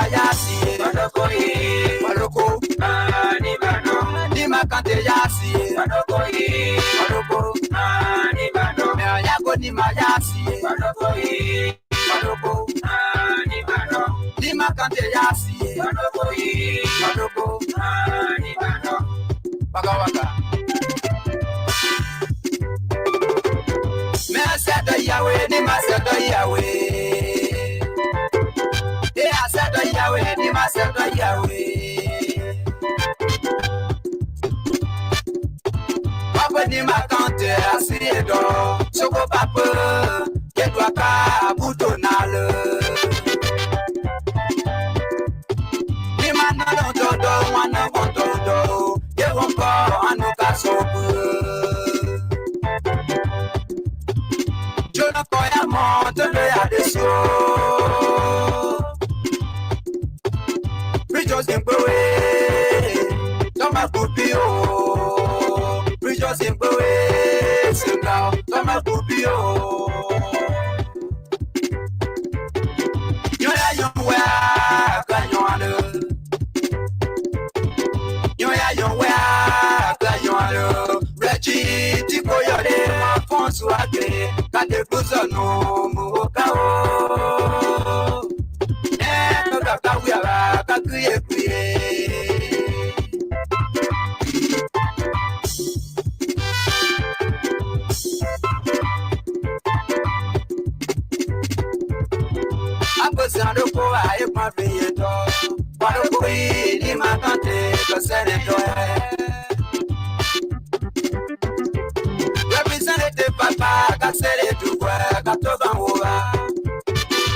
Nimba yasi, Maloko, Nima kante yasi, Maloko, Yago Nima yasi, Maloko, Nima kante yasi, Maloko, Waka waka. Me said Yahweh, Nima said Yahweh. I said Yahweh, Nima said Yahweh. Papa Nima kante asiedo, Soko papa, Kedwaka butonale. Nima no dodo, wana kondodo, Yewonko anuka sobu. Jona koya monte le adeso. Bridges in Bowie, Thomas Pupio. Bridges in Bowie, Singa, Thomas Pupio. Yoya Yonwa, Kanyano. Yoya Yonwa, Kanyano. Reggie, Tipo Yode, Fonsu Ake, Kate Kuzano, Mokao. We are Kakuye. I'm going to go. I have my video. What a queen in my country, the Senator. Representative Papa, I said it to work, I told them over.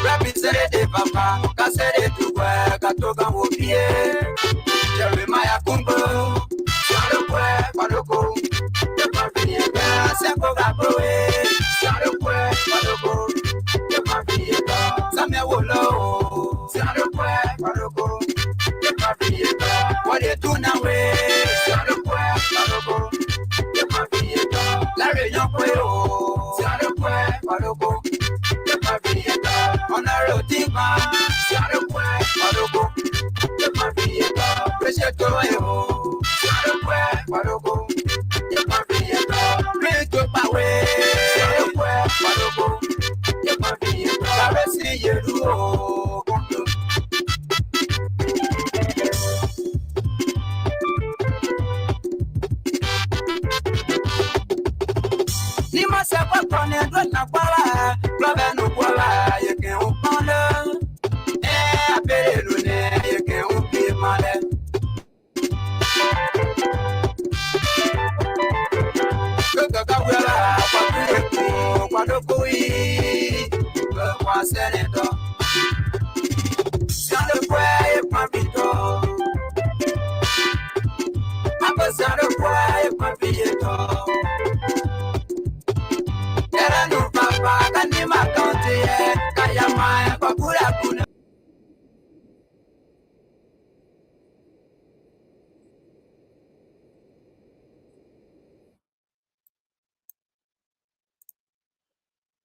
Representative Papa, I said it to work, I told them over. Jeremiah Kumbo, Shalokwe, Padoko, the Pavia, Sako Gaboe, Shalokwe, Padoko, the Pavia, Samia Wolo, Shalokwe, Padoko, the Pavia, what you do now, Shalokwe, Padoko, the Pavia, Larry Yonko, Shalokwe, Padoko, the Pavia, on a rotima, Shalokwe, Padoko. Pressure to you, Padoko, you can't be a dog. Bring to my way, Padoko, you can't be a dog. I see you do. Nima Sapa Pone, Dwatapala, Blavano Kuala, you can't follow. Eh, I bet you can't be mad.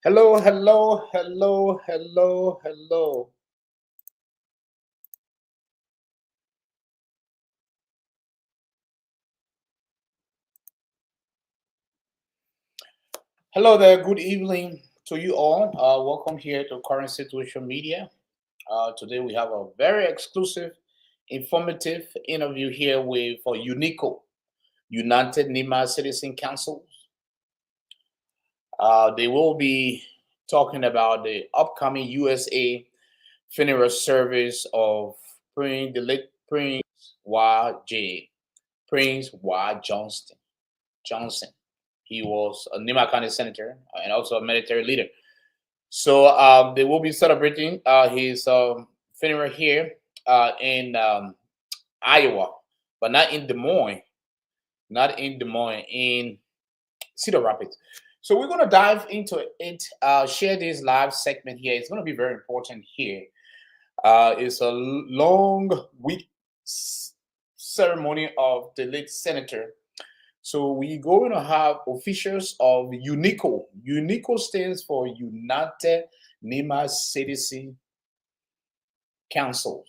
Hello, hello, hello, hello, hello. Hello there, good evening to you all. Welcome here to Current Situation Media. Today we have a very exclusive, informative interview here with UNICCO, United Nimba Citizen Council. They will be talking about the upcoming USA funeral service of the late Prince Prince Y. Johnson. He was a Nimba County senator and also a military leader. So they will be celebrating his funeral here in Iowa, but not in Des Moines, in Cedar Rapids. So we're going to dive into it, share this live segment here. It's going to be very important here. It's a long week ceremony of the late senator. So we're going to have officials of UNICCO. UNICCO stands for United Nimba Citizen Councils.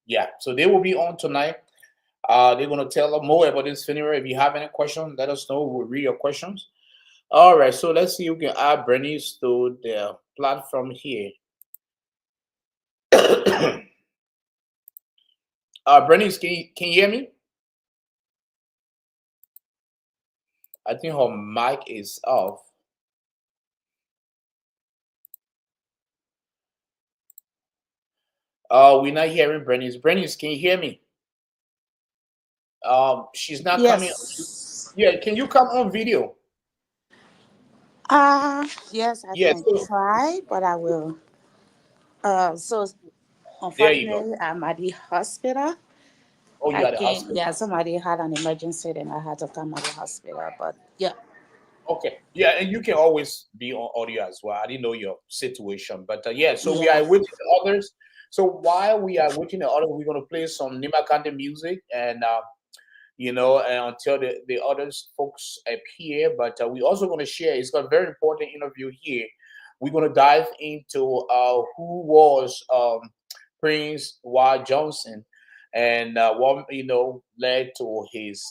Yeah, so they will be on tonight. They're gonna tell us more about this funeral. If you have any questions, let us know. We'll read your questions. All right, so let's see if we can add Bernice to the platform here. Bernice, can you hear me? I think her mic is off. We're not hearing Bernice. Bernice, can you hear me? She's not coming. Yes. Yeah, can you come on video? Yes, I Yeah, can so try, but I will. So there you go. unfortunately, I'm at the hospital. Oh, you I at the can't. hospital. Yeah, somebody had an emergency, and I had to come at the hospital. But yeah, Okay. Yeah, and you can always be on audio as well. I didn't know your situation, but yeah. So we yeah. are waiting the others. So while we are waiting the others, we're gonna play some Nimba Kante music, and and until the others folks appear. But we also gonna share. It's got a very important interview here. We're gonna dive into who was Prince Y Johnson, and what led to his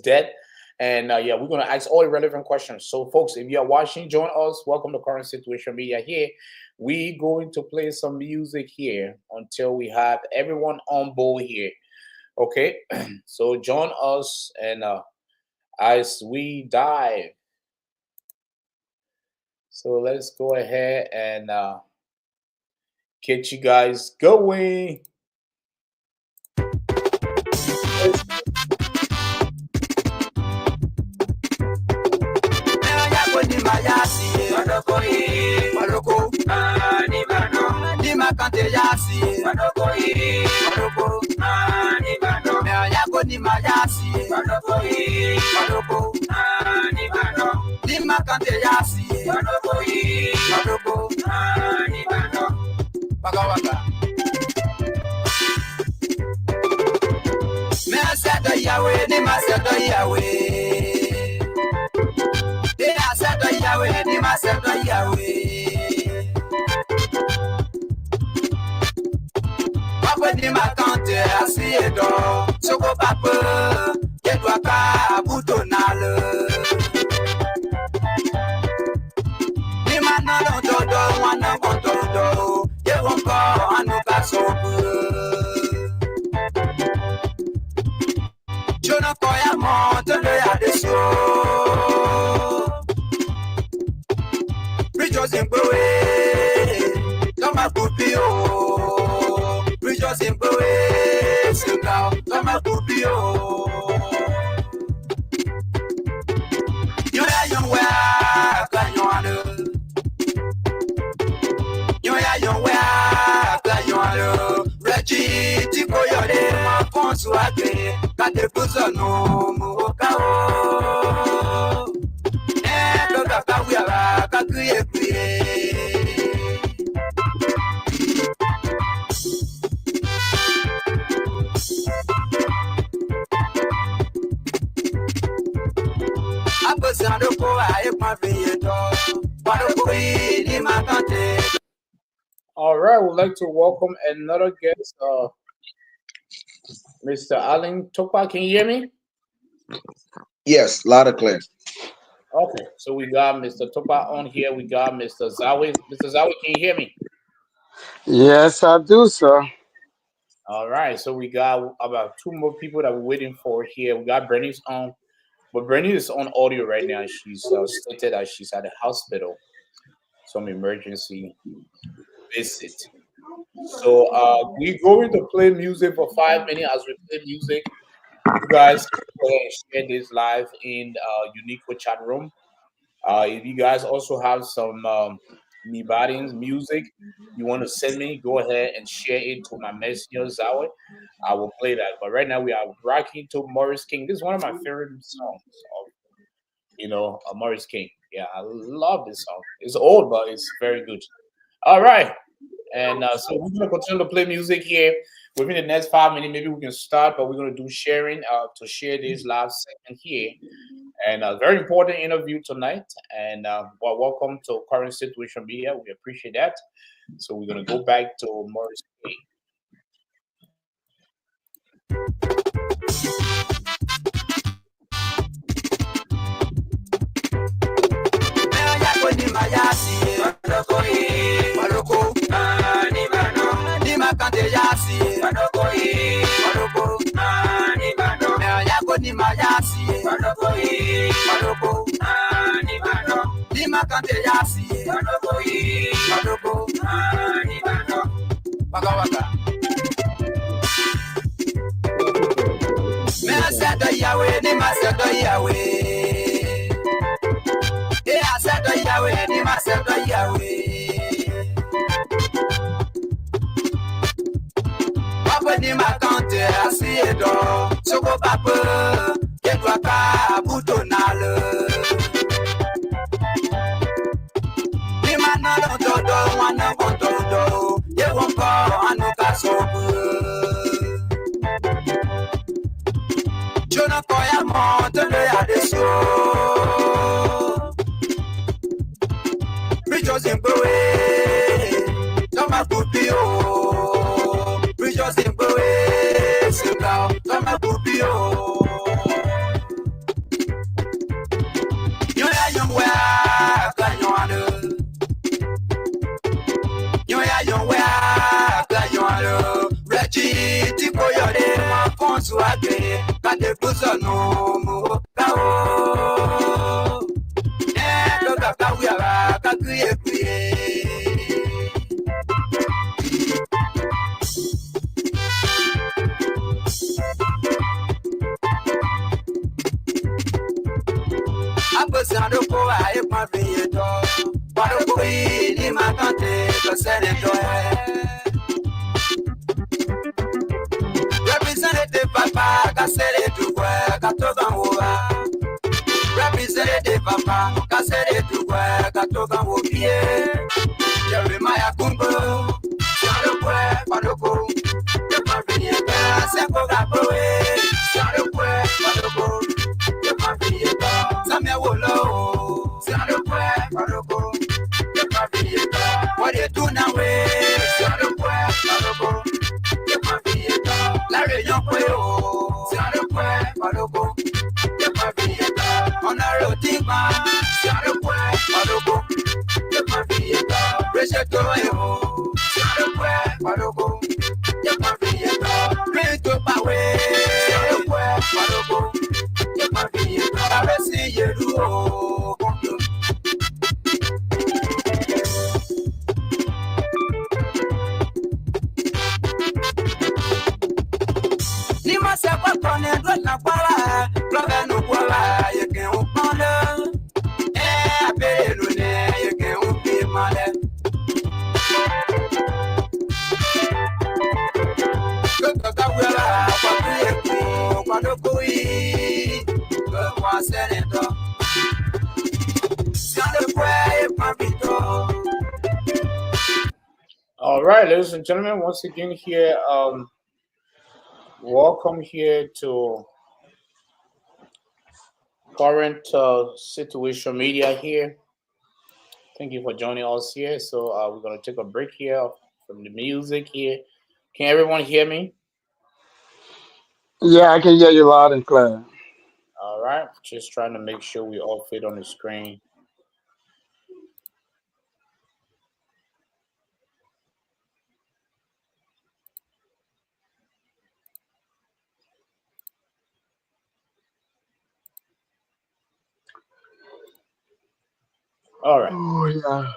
death. And yeah, we're going to ask all the relevant questions. So, folks, if you are watching, join us. Welcome to Current Situation Media here. We're going to play some music here until we have everyone on board here. Okay, so join us and as we dive. So let's go ahead and get you guys going. Yahweh, ni masada Yahweh. They are said Yahweh, ni masada Yahweh. Papa ni makante asiedo, soko papa, kedwaka butonale. Ni manalo dodo, wana kondodo, ye wonko anuka sobu. Jona koya mo, tondo ya deso. Rejoicing Bowe, come up to Pio. Rejoicing Bowe, sing out, come up to Pio. You are young, where can you honor? You are young, where can you honor? Reggie, Tico, your day, my phone to a day, got the boozer no more. We are a create. All right, we'd like to welcome another guest, Mr. Alan Topa. Can you hear me? Yes, loud and clear. Okay, so we got Mr. Topa on here. We got Mr. Zawi. Mr. Zawi, can you hear me? Yes, I do, sir. All right, so we got about two more people that we're waiting for here. We got Bernice on, but Bernice is on audio right now. She's stated that she's at the hospital, some emergency visit. So we're going to play music for 5 minutes. As we play music, you guys can go ahead and share this live in UNICCO chat room. If you guys also have some Nibadians music you want to send me, go ahead and share it to my messenger Zawi. I will play that. But right now we are rocking to Morris King. This is one of my favorite songs of Morris King. Yeah, I love this song. It's old, but it's very good. All right. And so we're gonna continue to play music here. Within the next 5 minutes, maybe we can start, but we're gonna do sharing to share this live segment here. And a very important interview tonight. And well, welcome to Current Situation Media. We appreciate that. So we're gonna go back to Morris K. Waka waka. Me I said the Yahweh, ni ma said the Yahweh. Yeah, I said the Yahweh, ni ma said the Yahweh. Papa ni ma kante asi edo, soko papa, ke dwa ka buto nale. Ni ma no do do, wana konto do, ye wonko anu ka sobu. Jona koya monte le ya deso. Preachers in Bowie, Toma Pupio. Preachers in Bowie, Sibao, Toma Pupio. You are young, where can you under? You are young, where can you under? Reggie, Tico, your name, my phone, so I get it. Got the boots on no more. Yeah, look at that, we are a create. Abosando ko aye pa fiye to. Wado ko ni makante ko sene to. Representative papa ka sere tu kwa ka to ban wa. Representative papa ka sere tu kwa ka to ban wo pie. Jeremiah Kumbo. Sando kwa wado ko. Ye pa fiye ka se ko ga po e. Sando kwa wado ko. Ye pa fiye ka. Samia wolo, Sando Pue, Maroco, the Pavieta. What you do now, Sando Pue, Maroco, the Pavieta. Larry Yonqueo, Sando Pue, Maroco, the Pavieta. On a rotima, Sando Pue, Maroco, the Pavieta. Recheto, Sando Pue, Maroco, the Pavieta. Rito Pawe, Sando Pue, Maroco. Nima se kwa kone dwe na kwala, klove no kwala, yeke upande. Apere lune, yeke upi male. Koko kawela, kwa kuyeko, kwa dokui. Kwa seneto. All right, ladies and gentlemen, once again here, welcome here to current situation media here. Thank you for joining us here. So we're gonna take a break here from the music here. Can everyone hear me? Yeah, I can hear you loud and clear. All right, just trying to make sure we all fit on the screen. All right. Oh yeah.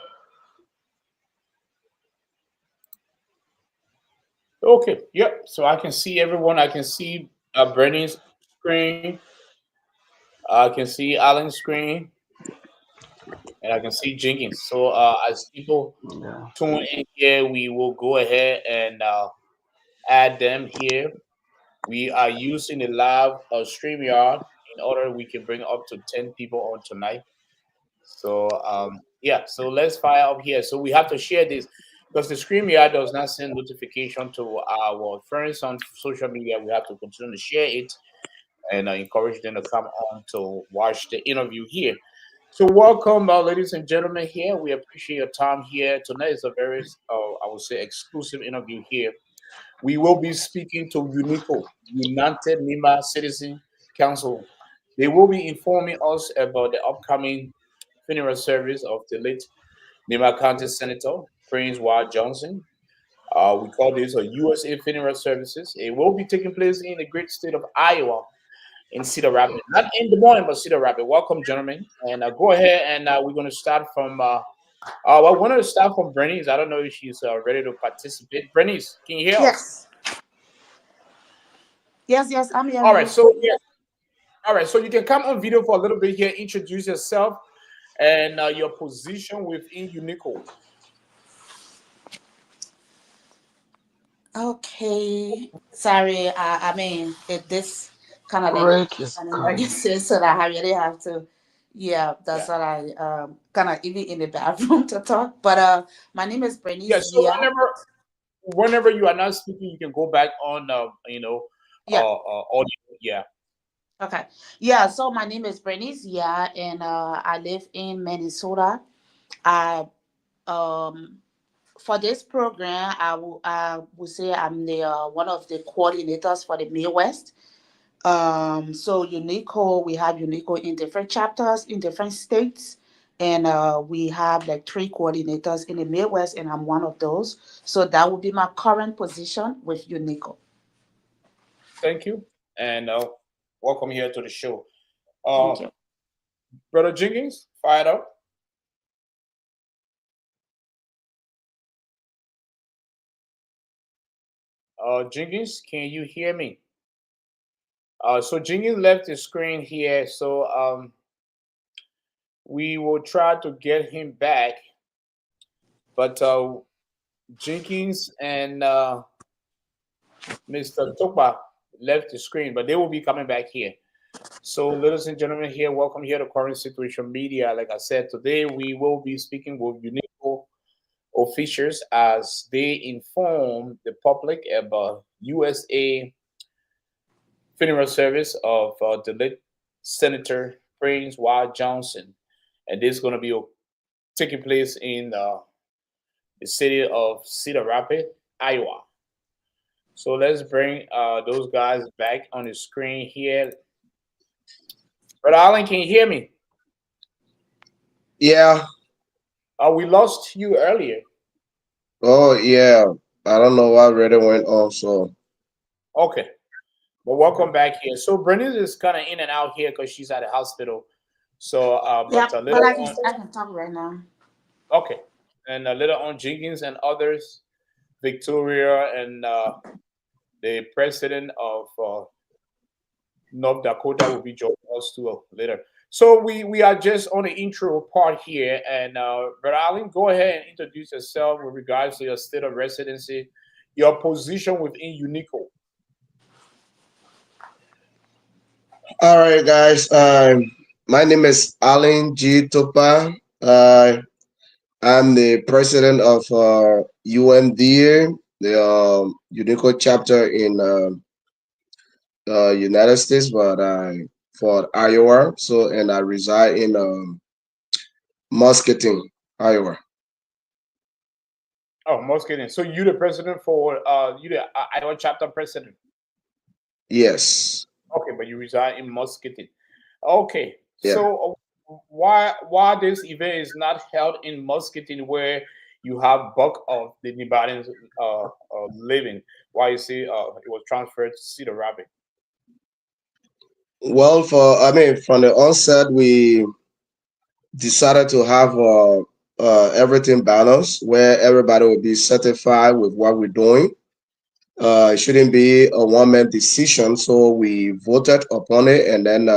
Okay. Yep. So I can see everyone. I can see Brendan's screen. I can see Alan's screen, and I can see Jenkins. So as people Yeah. tune in here, we will go ahead and add them here. We are using the live StreamYard in order we can bring up to 10 people on tonight. So yeah, so let's fire up here. So we have to share this because the StreamYard does not send notification to our friends on social media. We have to continue to share it and encourage them to come on to watch the interview here. So welcome, ladies and gentlemen. Here we appreciate your time here tonight. Is a very, I would say, exclusive interview here We will be speaking to UNICCO, United Nimba Citizen Council. They will be informing us about the upcoming funeral service of the late Nimba County Senator Prince Ward Johnson. We call this a USA Funeral Services. It will be taking place in the great state of Iowa in Cedar Rapids. Not in Des Moines, but Cedar Rapids. Welcome, gentlemen. And go ahead and we're going to start from, I wanted to start from Bernice. I don't know if she's ready to participate. Bernice, can you hear us? Yes. Yes, I'm All hearing right, you. so yeah, all right, so you can come on video for a little bit here, introduce yourself and your position within UNICCO. Okay. Sorry, I mean, this kind of like Break is an coming. emergency, so that I really have to. Yeah, that's Yeah. what I kind of even in the bathroom to talk. But my name is Yeah, Bernice. so Yeah, whenever you are not speaking, you can go back on yeah. audio. Yeah. Okay. Yeah. So my name is Bernice. Yeah, and I live in Minnesota. I for this program, I will say I'm the one of the coordinators for the Midwest. So UNICCO, we have UNICCO in different chapters in different states, and we have like three coordinators in the Midwest, and I'm one of those. So that would be my current position with UNICCO. Thank you. And welcome here to the show. Thank Uh, you. Brother Jenkins, fired up. Jenkins, can you hear me? So Jenkins left the screen here. So we will try to get him back. But Jenkins and Mr. Topa left the screen, but they will be coming back here. So, ladies and gentlemen, here, welcome here to Current Situation Media. Like I said, today we will be speaking with UNICCO officials as they inform the public about USA funeral service of the late Senator Prince Ward Johnson, and this is going to be taking place in the city of Cedar Rapids, Iowa. So let's bring those guys back on the screen here. Brother Allen, can you hear me? Yeah. We lost you earlier. Oh, yeah. I don't know what really went on. So, Okay. Well, welcome back here. So Bernice is kind of in and out here because she's at the hospital. So, Yeah, but a but little on, I can talk right now. okay, and a little on Jenkins and others, Victoria and the president of North Dakota will be joining us too later. So we are just on the intro part here, and Brother Allen, go ahead and introduce yourself with regards to your state of residency, your position within UNICCO. all right, guys. My name is Alan G. Topa. I'm the president of UNDA, the UNICO chapter in United States, but for Iowa. So, and I reside in Muscatine, Iowa. Oh, most kidding. So you the president for you the Iowa chapter president. Yes. Okay, but you reside in Muscatine. Okay, Yeah. so why this event is not held in Muscatine where you have bulk of the Nevadans living? Why you see it was transferred to Cedar Rapids? Well, from the onset, we decided to have everything balanced, where everybody will be certified with what we're doing. It shouldn't be a one-man decision, so we voted upon it, and then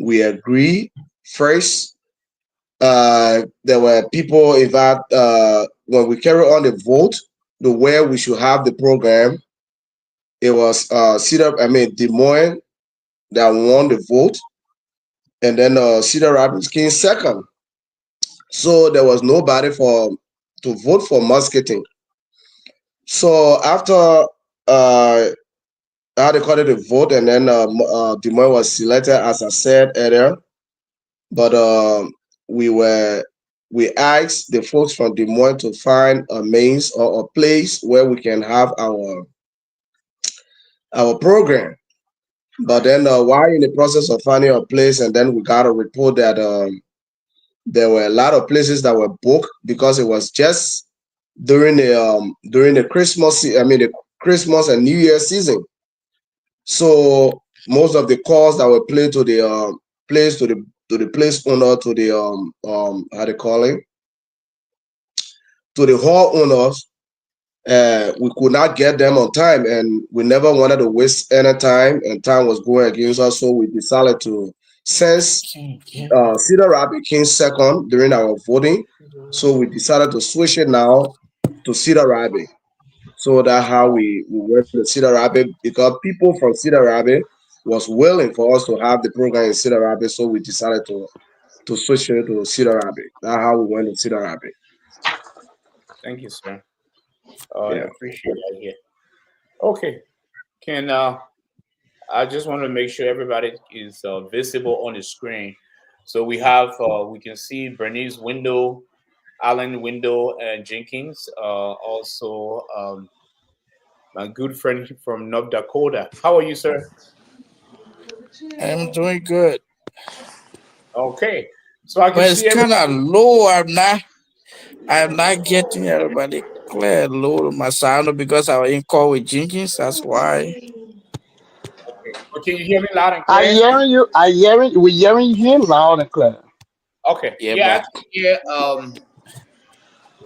we agreed first. There were people, in fact, when we carry on the vote, the way we should have the program, it was Des Moines that won the vote, and then Cedar Rapids came second. So there was nobody for to vote for Muscatine. So after how they call it a vote, and then Des Moines was selected, as I said earlier. But we were we asked the folks from Des Moines to find a means or a place where we can have our program. But then while in the process of finding a place, and then we got a report that there were a lot of places that were booked because it was just during the the Christmas and New Year season. So most of the calls that were played to the place to the place owner, to the how they call it, to the hall owners, we could not get them on time, and we never wanted to waste any time, and time was going against us. So we decided to, since Cedar Rapids came second during our voting, so we decided to switch it now to Cedar Rapids. So that's how we went to Cedar Rapids, because people from Cedar Rapids was willing for us to have the program in Cedar Rapids. So we decided to switch it to Cedar Rapids. That's how we went to Cedar Rapids. Thank you, sir. I Yeah. appreciate that here. Okay. Can I just want to make sure everybody is visible on the screen. So we have we can see Bernice window, Alan window, and Jenkins. Also, my good friend from North Dakota. How are you, sir? I'm doing good, Okay. So I can but it's see kind of everybody. low. I'm not getting everybody clear low on my sound because I was in call with Jenkins. That's why. Okay. But can you hear me loud and I clear? hearing you. We hearing him loud and clear. Okay. Yeah, Yeah, I but can hear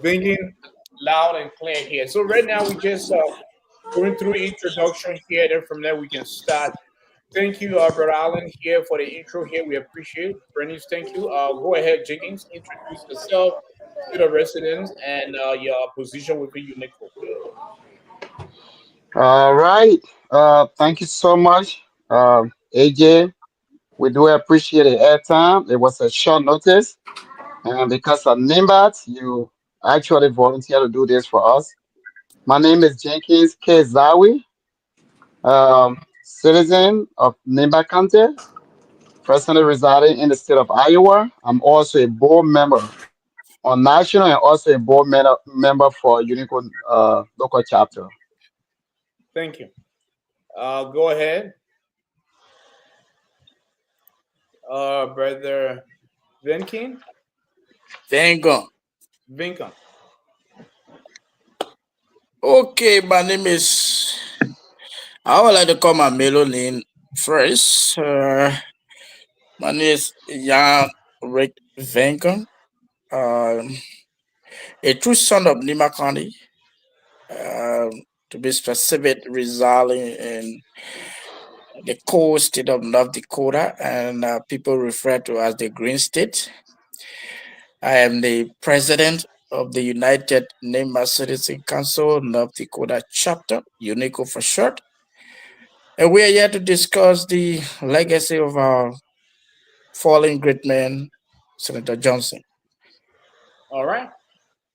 Thinking loud and clear here. So right now we just going through introduction here. Then from there we can start. Thank you, Brother Allen, here for the intro. Here we appreciate. Bernice, thank you. Go ahead, Jenkins. Introduce yourself to the residents and your position within UNICCO. All right. Thank you so much, AJ. We do appreciate the airtime. It was a short notice, and because of Nimba, you actually volunteered to do this for us. My name is Jenkins K. Zawi, citizen of Nimba County, presently residing in the state of Iowa. I'm also a board member on national and also a member for UNICCO local chapter. Thank you. Go ahead, Brother Vinkin. thank God. Vinkin. Okay, my name is. I would like to call my middle name first. My name is Jan Rick Vengon. Um, a true son of Nima County. Um, to be specific, residing in the coal state of North Dakota, and people refer to as the Green State. I am the president of the United Nimba Citizen Council North Dakota chapter, UNICCO for short. And we are here to discuss the legacy of our fallen great man, Senator Johnson. All right.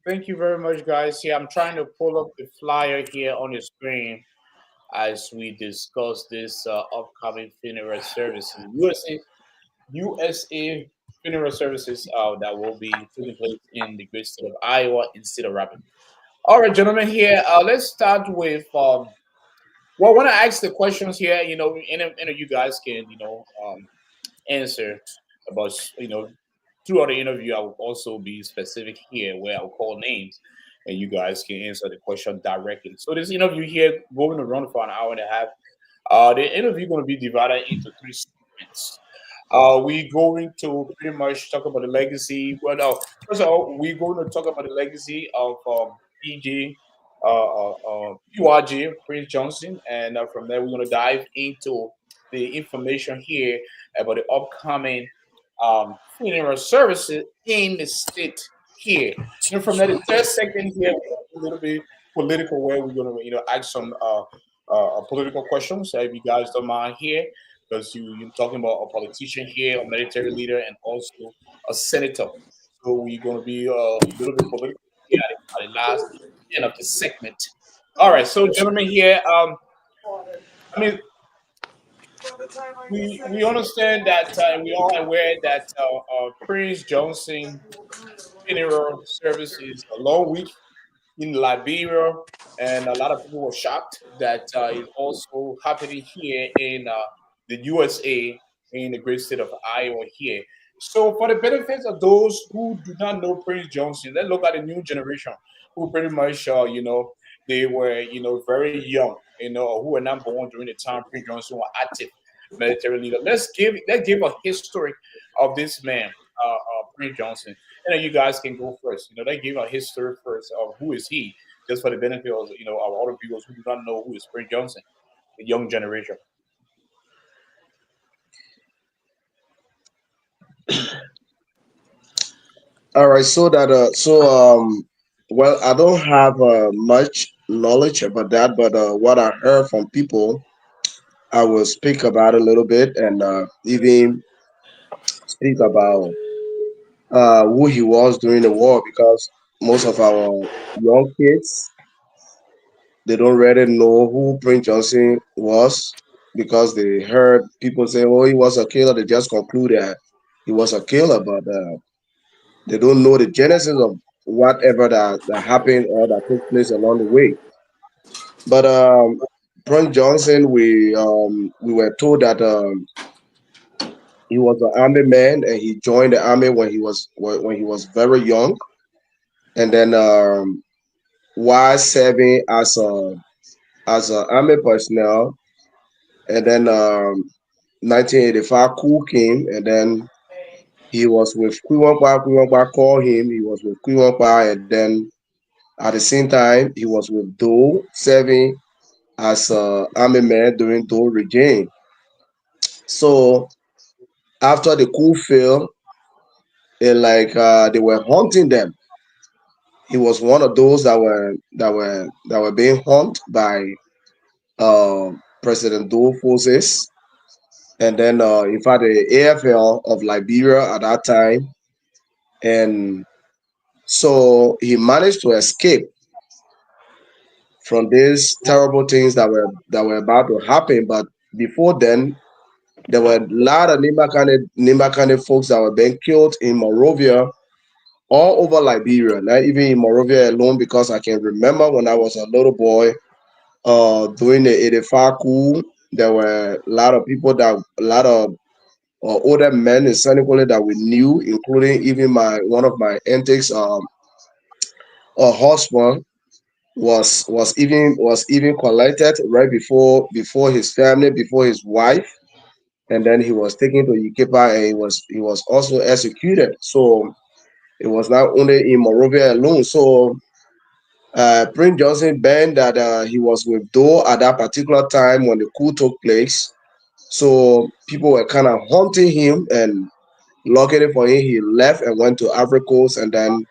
Thank you very much, guys. Here I'm trying to pull up the flyer here on the screen as we discuss this upcoming funeral services. USA funeral services that will be taking place in the great state of Iowa in Cedar Rapids. All right, gentlemen, here let's start with. Well, when I ask the questions here, any of you guys can answer about throughout the interview. I will also be specific here where I'll call names, and you guys can answer the question directly. So this interview here going to run for an hour and a half. The interview going to be divided into three segments. We going to pretty much talk about the legacy. Well, no, first of all, we're going to talk about the legacy of PJ, PYG, Prince Johnson, and from there we're going to dive into the information here about the upcoming funeral services in the state here. And from there, the third segment here, a little bit political, where we're going to ask some political questions. If you guys don't mind here, because you're talking about a politician here, a military leader, and also a senator. So we're going to be a little bit political here at the last end of the segment. All right, so gentlemen here, I mean, we understand that we all aware that Prince Johnson funeral service is a long week in Liberia, and a lot of people were shocked that it's also happening here in the USA, in the great state of Iowa here. So, for the benefits of those who do not know Prince Johnson, let's look at the new generation who pretty much, they were, very young, or who were not born during the time Prince Johnson was active military leader. Let's give a history of this man, Prince Johnson. And then you guys can go first. They give a history first of who is he, just for the benefit of our other viewers who do not know who is Prince Johnson, the young generation. All right, well, I don't have much knowledge about that, but what I heard from people, I will speak about a little bit and even speak about who he was during the war because most of our young kids they don't really know who Prince Johnson was because they heard people say, "Oh, he was a killer." They just conclude that he was a killer, but they don't know the genesis of whatever that happened or that took place along the way. But Prince Johnson, we were told that he was an army man and he joined the army when he was very young, and then while serving as a army personnel, and then 1985 coup came, and then he was with Kwiwangba. Kwiwangba called him. He was with Kwiwangba, and then at the same time he was with Dole serving as a army man during Dole regime. So after the coup failed, they were hunting them. He was one of those that were being hunted by President Dole forces. And then, in fact, the AFL of Liberia at that time, and so he managed to escape from these terrible things that were about to happen. But before then, there were a lot of Nimba folks that were being killed in Monrovia, all over Liberia, not even in Monrovia alone, because I can remember when I was a little boy, during the 85 coup, there were a lot of older men in Senegal that we knew, including even my one of my aunties, husband was even collected right before his family, before his wife, and then he was taken to Ikepa and he was also executed. So it was not only in Monrovia alone. So Prince Johnson band that he was with Doe at that particular time when the coup took place. So people were kind of hunting him and looking for him. He left and went to Ivory Coast, and then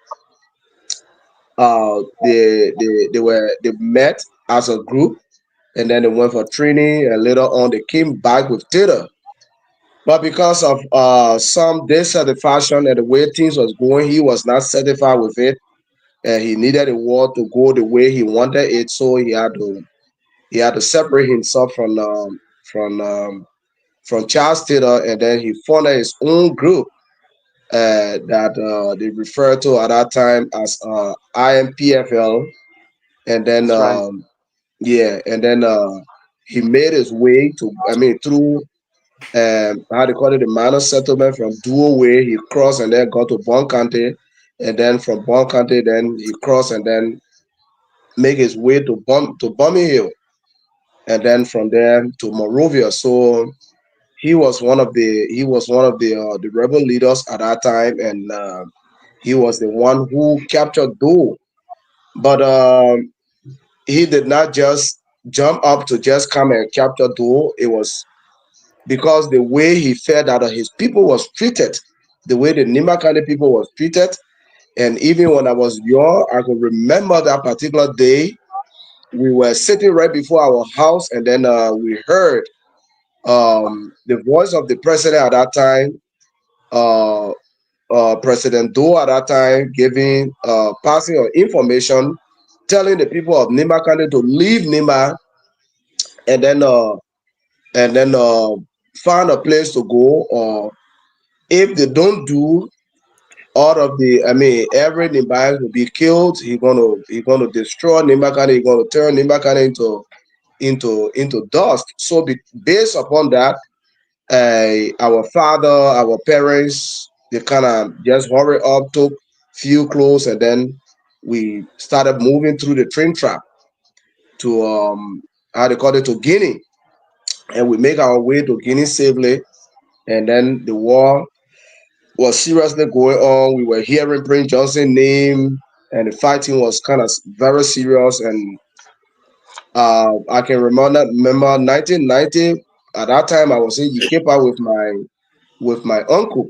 they met as a group, and then they went for training, and later on they came back with Cedar. But because of some dissatisfaction and the way things was going, he was not satisfied with it, and he needed the war to go the way he wanted it. So he had to separate himself from from Charles Taylor, and then he founded his own group that they referred to at that time as IMPFL, and then That's right. yeah, and then he made his way to, I mean, through how they call it, the minor settlement from Duo Way. He crossed and then got to Bon County, and then from Bon County, then he crossed and then make his way to Bumming Hill, and then from there to Monrovia. So he was one of the rebel leaders at that time, and he was the one who captured Duo. But he did not just jump up to just come and capture Duo. It was because the way he felt that his people was treated, the way the Nimba County people was treated. And even when I was young, I could remember that particular day. We were sitting right before our house, and then we heard the voice of the president at that time, uh, President Doe at that time, giving passing of information, telling the people of Nimba County to leave Nimba, and then find a place to go, or if they don't do, all of the, I mean, every Nimba will be killed. He gonna destroy Nimba County. He gonna turn Nimba County into dust. So based upon that, our father, our parents, they kind of just hurry up, took few clothes, and then we started moving through the train trap to how they call it, to Guinea, and we make our way to Guinea safely. And then the war was seriously going on. We were hearing Prince Johnson name, and the fighting was kind of very serious. And I can remember 1990. At that time, I was in Ikepa with my uncle,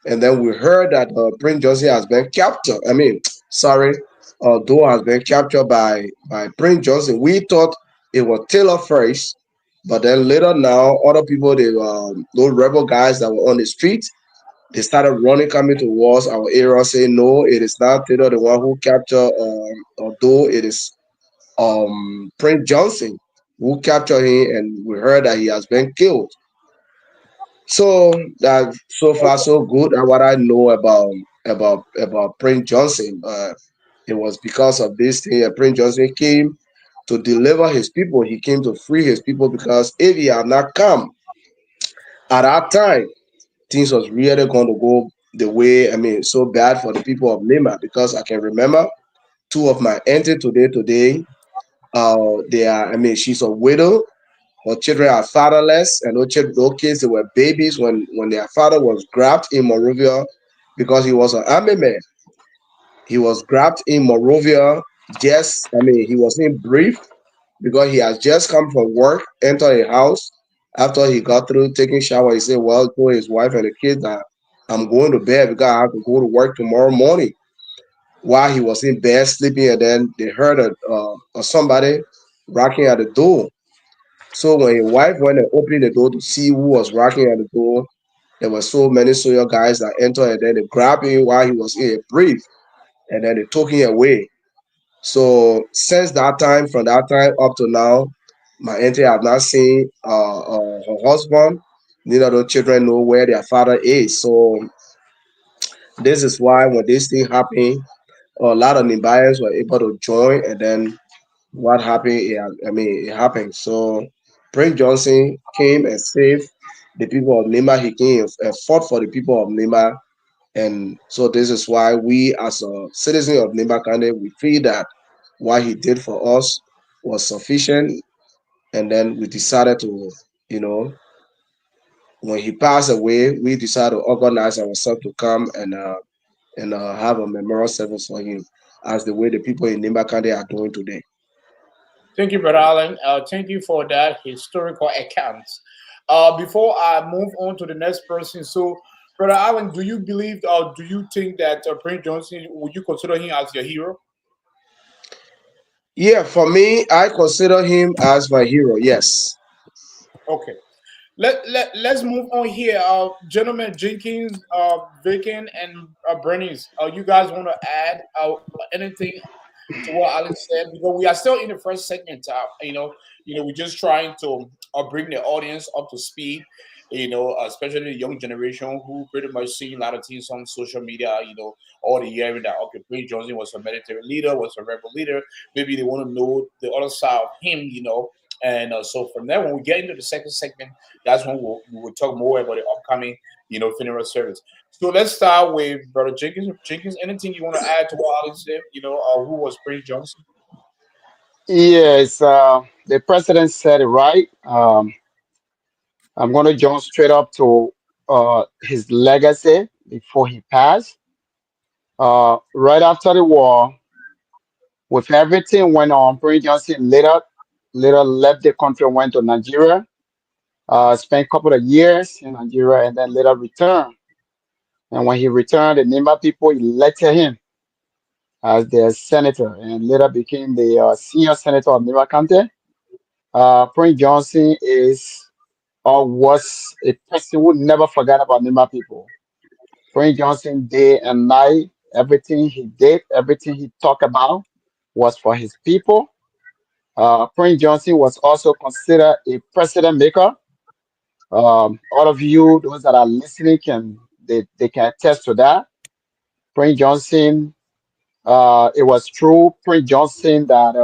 and then we heard that Prince Johnson has been captured. I mean, sorry, Doe has been captured by Prince Johnson. We thought it was Taylor first, but then later now, other people, those rebel guys that were on the street, they started running, coming towards our area, saying, "No, it is not Taylor, the one who captured Doe. It is Prince Johnson who captured him, and we heard that he has been killed." So that so far so good at what I know about Prince Johnson. It was because of this thing that Prince Johnson came to deliver his people. He came to free his people, because if he had not come at that time, things was really going to go the way, I mean, so bad for the people of Lima. Because I can remember two of my auntie today. They are, I mean, she's a widow. Her children are fatherless, and those kids, they were babies when their father was grabbed in Monrovia, because he was an army man. He was grabbed in Monrovia. Just, I mean, he was in brief, because he has just come from work, entered a house. After he got through taking shower, he said, "Well, to his wife and the kids that I'm going to bed because I have to go to work tomorrow morning." While he was in bed sleeping, and then they heard somebody knocking at the door. So when his wife went and opened the door to see who was knocking at the door, there were so many soldier guys that entered, and then they grabbed him while he was in a brief, and then they took him away. So since that time, from that time up to now, my auntie have not seen her husband. Neither the children know where their father is. So this is why when this thing happened, a lot of Nimbayans were able to join, and then what happened? I mean, it happened. So Prince Johnson came and saved the people of Nimba. He came and fought for the people of Nimba, and so this is why we, as a citizen of Nimba County, we feel that what he did for us was sufficient. And then we decided to, you know, when he passed away, we decided to organize ourselves to come and have a memorial service for him, as the way the people in Nimba County are doing today. Thank you, Brother Allen. Thank you for that historical account. Before I move on to the next person, so Brother Allen, do you believe, do you think that Prince Johnson, would you consider him as your hero? Yeah, for me, I consider him as my hero. Yes. Okay. Let's move on here. Gentlemen Jenkins, Vicken, and Bernice, you guys want to add anything to what Alex said, because we are still in the first segment. We're just trying to bring the audience up to speed. Especially the young generation who pretty much see a lot of things on social media. All the hearing that okay, Prince Johnson was a military leader, was a rebel leader. Maybe they want to know the other side of him. And so from there, when we get into the second segment, that's when we'll talk more about the upcoming, funeral service. So let's start with Brother Jenkins. Jenkins, anything you want to add to what Alex said? Who was Prince Johnson? Yes, the president said it right. I'm going to jump straight up to his legacy before he passed. Right after the war, with everything went on, Prince Johnson later left the country, went to Nigeria, spent a couple of years in Nigeria, and then later returned. And when he returned, the Nimba people elected him as their senator, and later became the senior senator of Nimba County. Prince Johnson is or was a person who never forgot about Nimba people. Prince Johnson, day and night, everything he did, everything he talked about was for his people. Prince Johnson was also considered a president maker. All of you, those that are listening, they can attest to that. Prince Johnson. It was through Prince Johnson that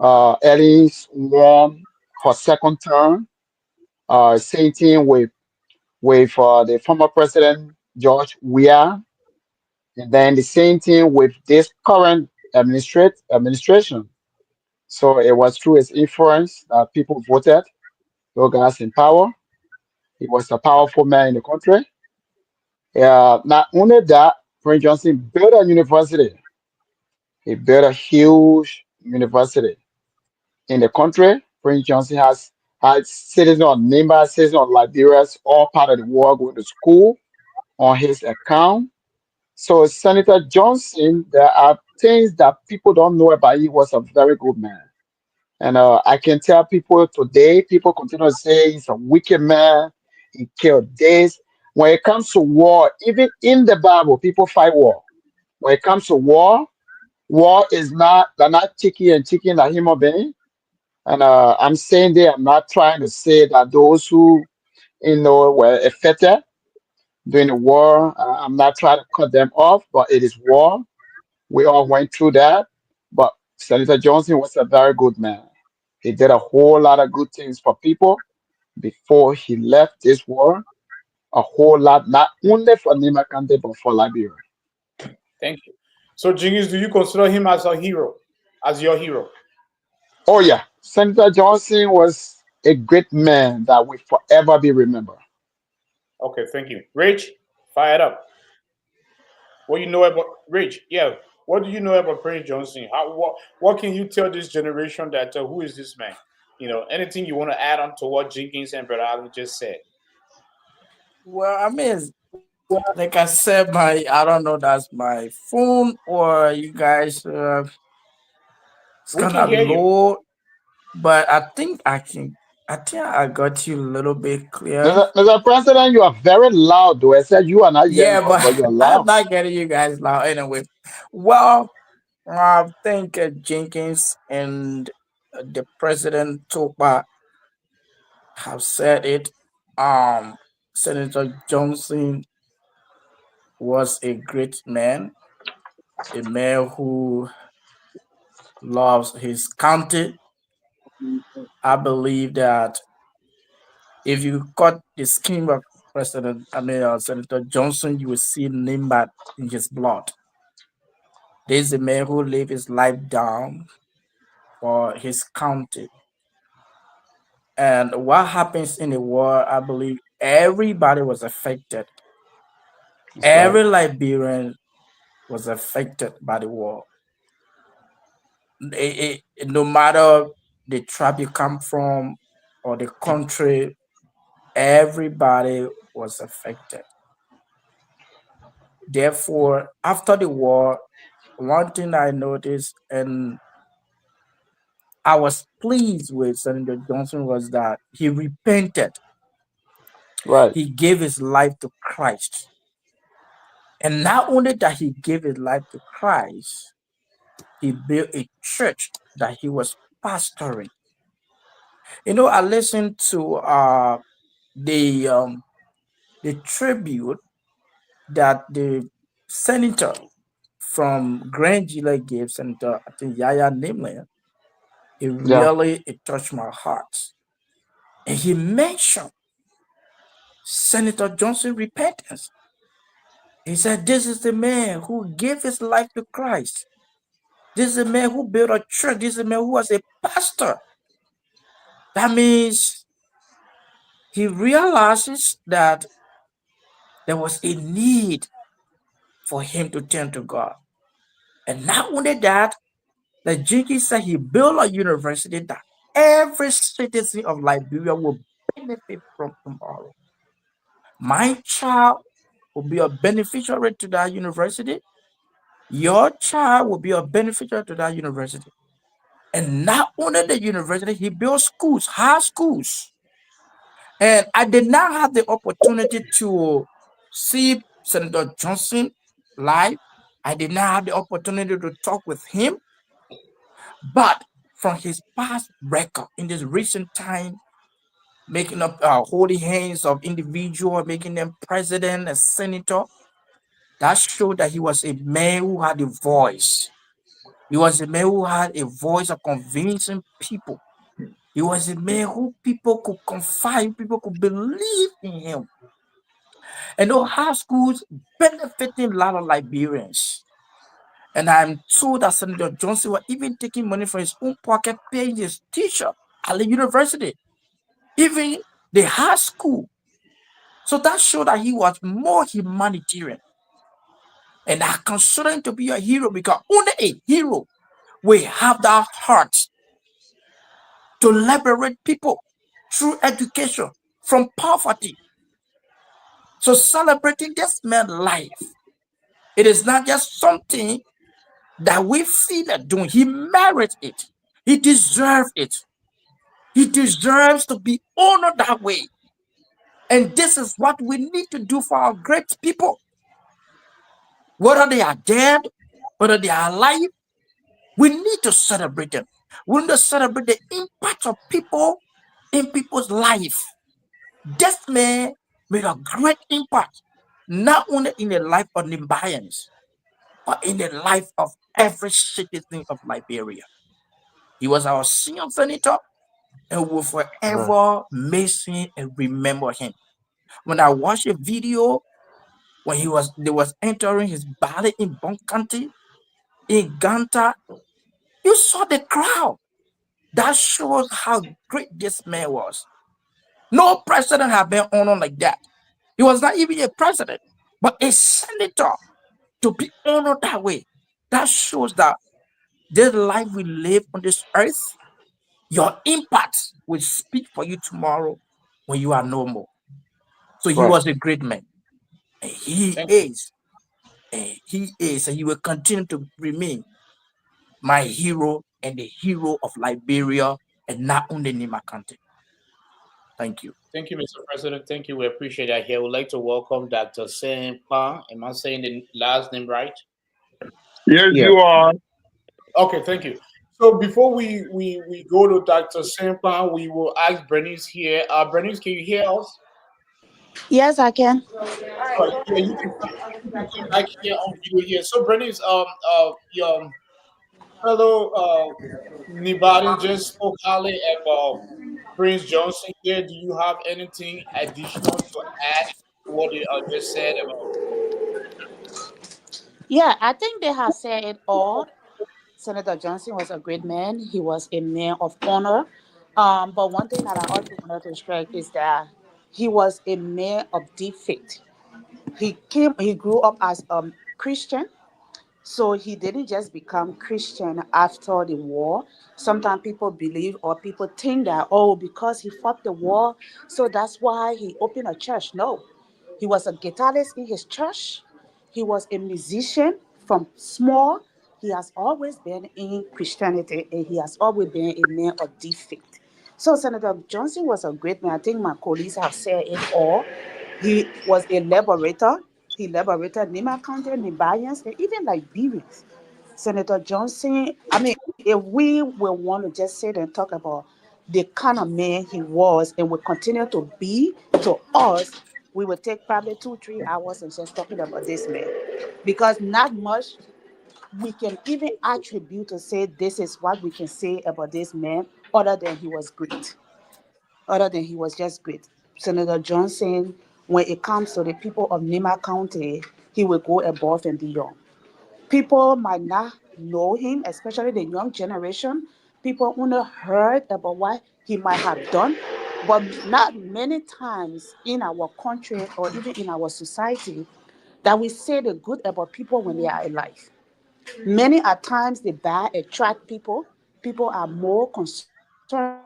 Ellis won her second term. Same thing with the former president George Weah, and then the same thing with this current administration. So it was through his influence that people voted those guys in power. He was a powerful man in the country. Not only that, Prince Johnson built a university. He built a huge university in the country. Prince Johnson has had citizens of Nimba, citizens of Liberia, all part of the world going to school on his account. So Senator Johnson, there are things that people don't know about. He was a very good man. And I can tell people today, people continue to say he's a wicked man. He killed this. When it comes to war, even in the Bible, people fight war. When it comes to war, war is not, they're not chicken like human being. And I'm saying there, I'm not trying to say that those who, were affected during the war, I'm not trying to cut them off, but it is war. We all went through that. But Senator Johnson was a very good man. He did a whole lot of good things for people before he left this war. A whole lot, not only for Nima Kante, but for Liberia. Thank you. So, Jingis, do you consider him as a hero, as your hero? Oh, yeah. Senator Johnson was a great man that will forever be remembered. Okay, thank you. Rich, fire it up. What you know about Rich? Yeah. What do you know about Prince Johnson? What can you tell this generation that who is this man? Anything you want to add on to what Jenkins and Brother Ali just said? Well, I mean, like I said, I don't know, that's my phone or you guys. It's We kind can of hear you. low, but I think I can. I think I got you a little bit clear. Mr. President, you are very loud, though. I said you are not hearing Yeah, us, but but you are I'm loud. not getting you guys now. Anyway, well, I think Jenkins and the President Topa have said it. Um, Senator Johnson was a great man, a man who loves his county. I believe that if you cut the skin of Senator Johnson, you will see Nimba in his blood. There's a man who laid his life down for his county. And what happens in the war, I believe everybody was affected. That's right. Every Liberian was affected by the war. No matter the tribe you come from or the country, everybody was affected. Therefore, after the war, one thing I noticed and I was pleased with Senator Johnson was that he repented. Right. He gave his life to Christ. And not only that he gave his life to Christ, he built a church that he was pastoring. I listened to the tribute that the senator from Grand Gila gave Senator, I think, Yaya Nimlin. Yeah. It touched my heart. And he mentioned Senator Johnson repentance. He said, this is the man who gave his life to Christ. This is a man who built a church. This is a man who was a pastor. That means he realizes that there was a need for him to turn to God. And not only that, the Jinky said he built a university that every citizen of Liberia will benefit from tomorrow. My child will be a beneficiary to that university. Your child will be a beneficiary to that university. And not only the university, he built schools, high schools. And I did not have the opportunity to see Senator Johnson live. I did not have the opportunity to talk with him. But from his past record in this recent time, making up holding hands of individual, making them president and senator, That showed that he was a man who had a voice. He was a man who had a voice of convincing people. He was a man who people could confide, people could believe in him. And those high schools benefiting a lot of Liberians. And I'm told that Senator Johnson was even taking money from his own pocket, paying his teacher at the university, even the high school. So that showed that he was more humanitarian. And I consider him to be a hero because only a hero will have that heart to liberate people through education from poverty. So celebrating this man's life, it is not just something that we feel like doing. He merits it. He deserves it. He deserves to be honored that way. And this is what we need to do for our great people. Whether they are dead, whether they are alive, we need to celebrate them. We need to celebrate the impact of people in people's life. This man made a great impact, not only in the life of Nimbayans, but in the life of every citizen of Liberia. He was our senior senator, and we will forever miss him and remember him. When I watched a video when they was entering his ballot in Bon County, in Ganta, you saw the crowd. That shows how great this man was. No president had been honored like that. He was not even a president, but a senator to be honored that way. That shows that this life we live on this earth, your impact will speak for you tomorrow when you are no more. So he Right. was a great man. And he Thank you. is. And he is. And he will continue to remain my hero and the hero of Liberia and not only Nima County. Thank you. Thank you, Mr. President. Thank you. We appreciate that here. We'd like to welcome Dr. Sam Pa. Am I saying the last name right? Yes, Yeah. you are. Okay, thank you. So before we go to Dr. Sampa, we will ask Bernice here. Bernice, can you hear us? Yes, I can. All right, yeah, you can come back here on video here. So Bernice, your fellow Nibali just spoke highly about Prince Johnson here. Do you have anything additional to add to what they just said about? Yeah, I think they have said it all. Senator Johnson was a great man. He was a man of honor. But one thing that I also wanted to stress is that he was a man of deep faith. He grew up as a Christian, so he didn't just become Christian after the war. Sometimes people believe or people think that, oh, because he fought the war, so that's why he opened a church. No, he was a guitarist in his church. He was a musician from small. He has always been in Christianity and he has always been a man of deep faith. So Senator Johnson was a great man. I think my colleagues have said it all. He was a liberator. He liberated Nima County, Nibayans, and even Liberians. Senator Johnson, I mean, if we will want to just sit and talk about the kind of man he was and will continue to be to us, we would take probably 2, 3 hours and just talking about this man. Because not much we can even attribute to say this is what we can say about this man, other than he was great. Other than he was just great. Senator Johnson, when it comes to the people of Nima County, he will go above and beyond. People might not know him, especially the young generation. People only heard about what he might have done, but not many times in our country or even in our society that we say the good about people when they are alive. Many at times they bad attract people. People are more concerned about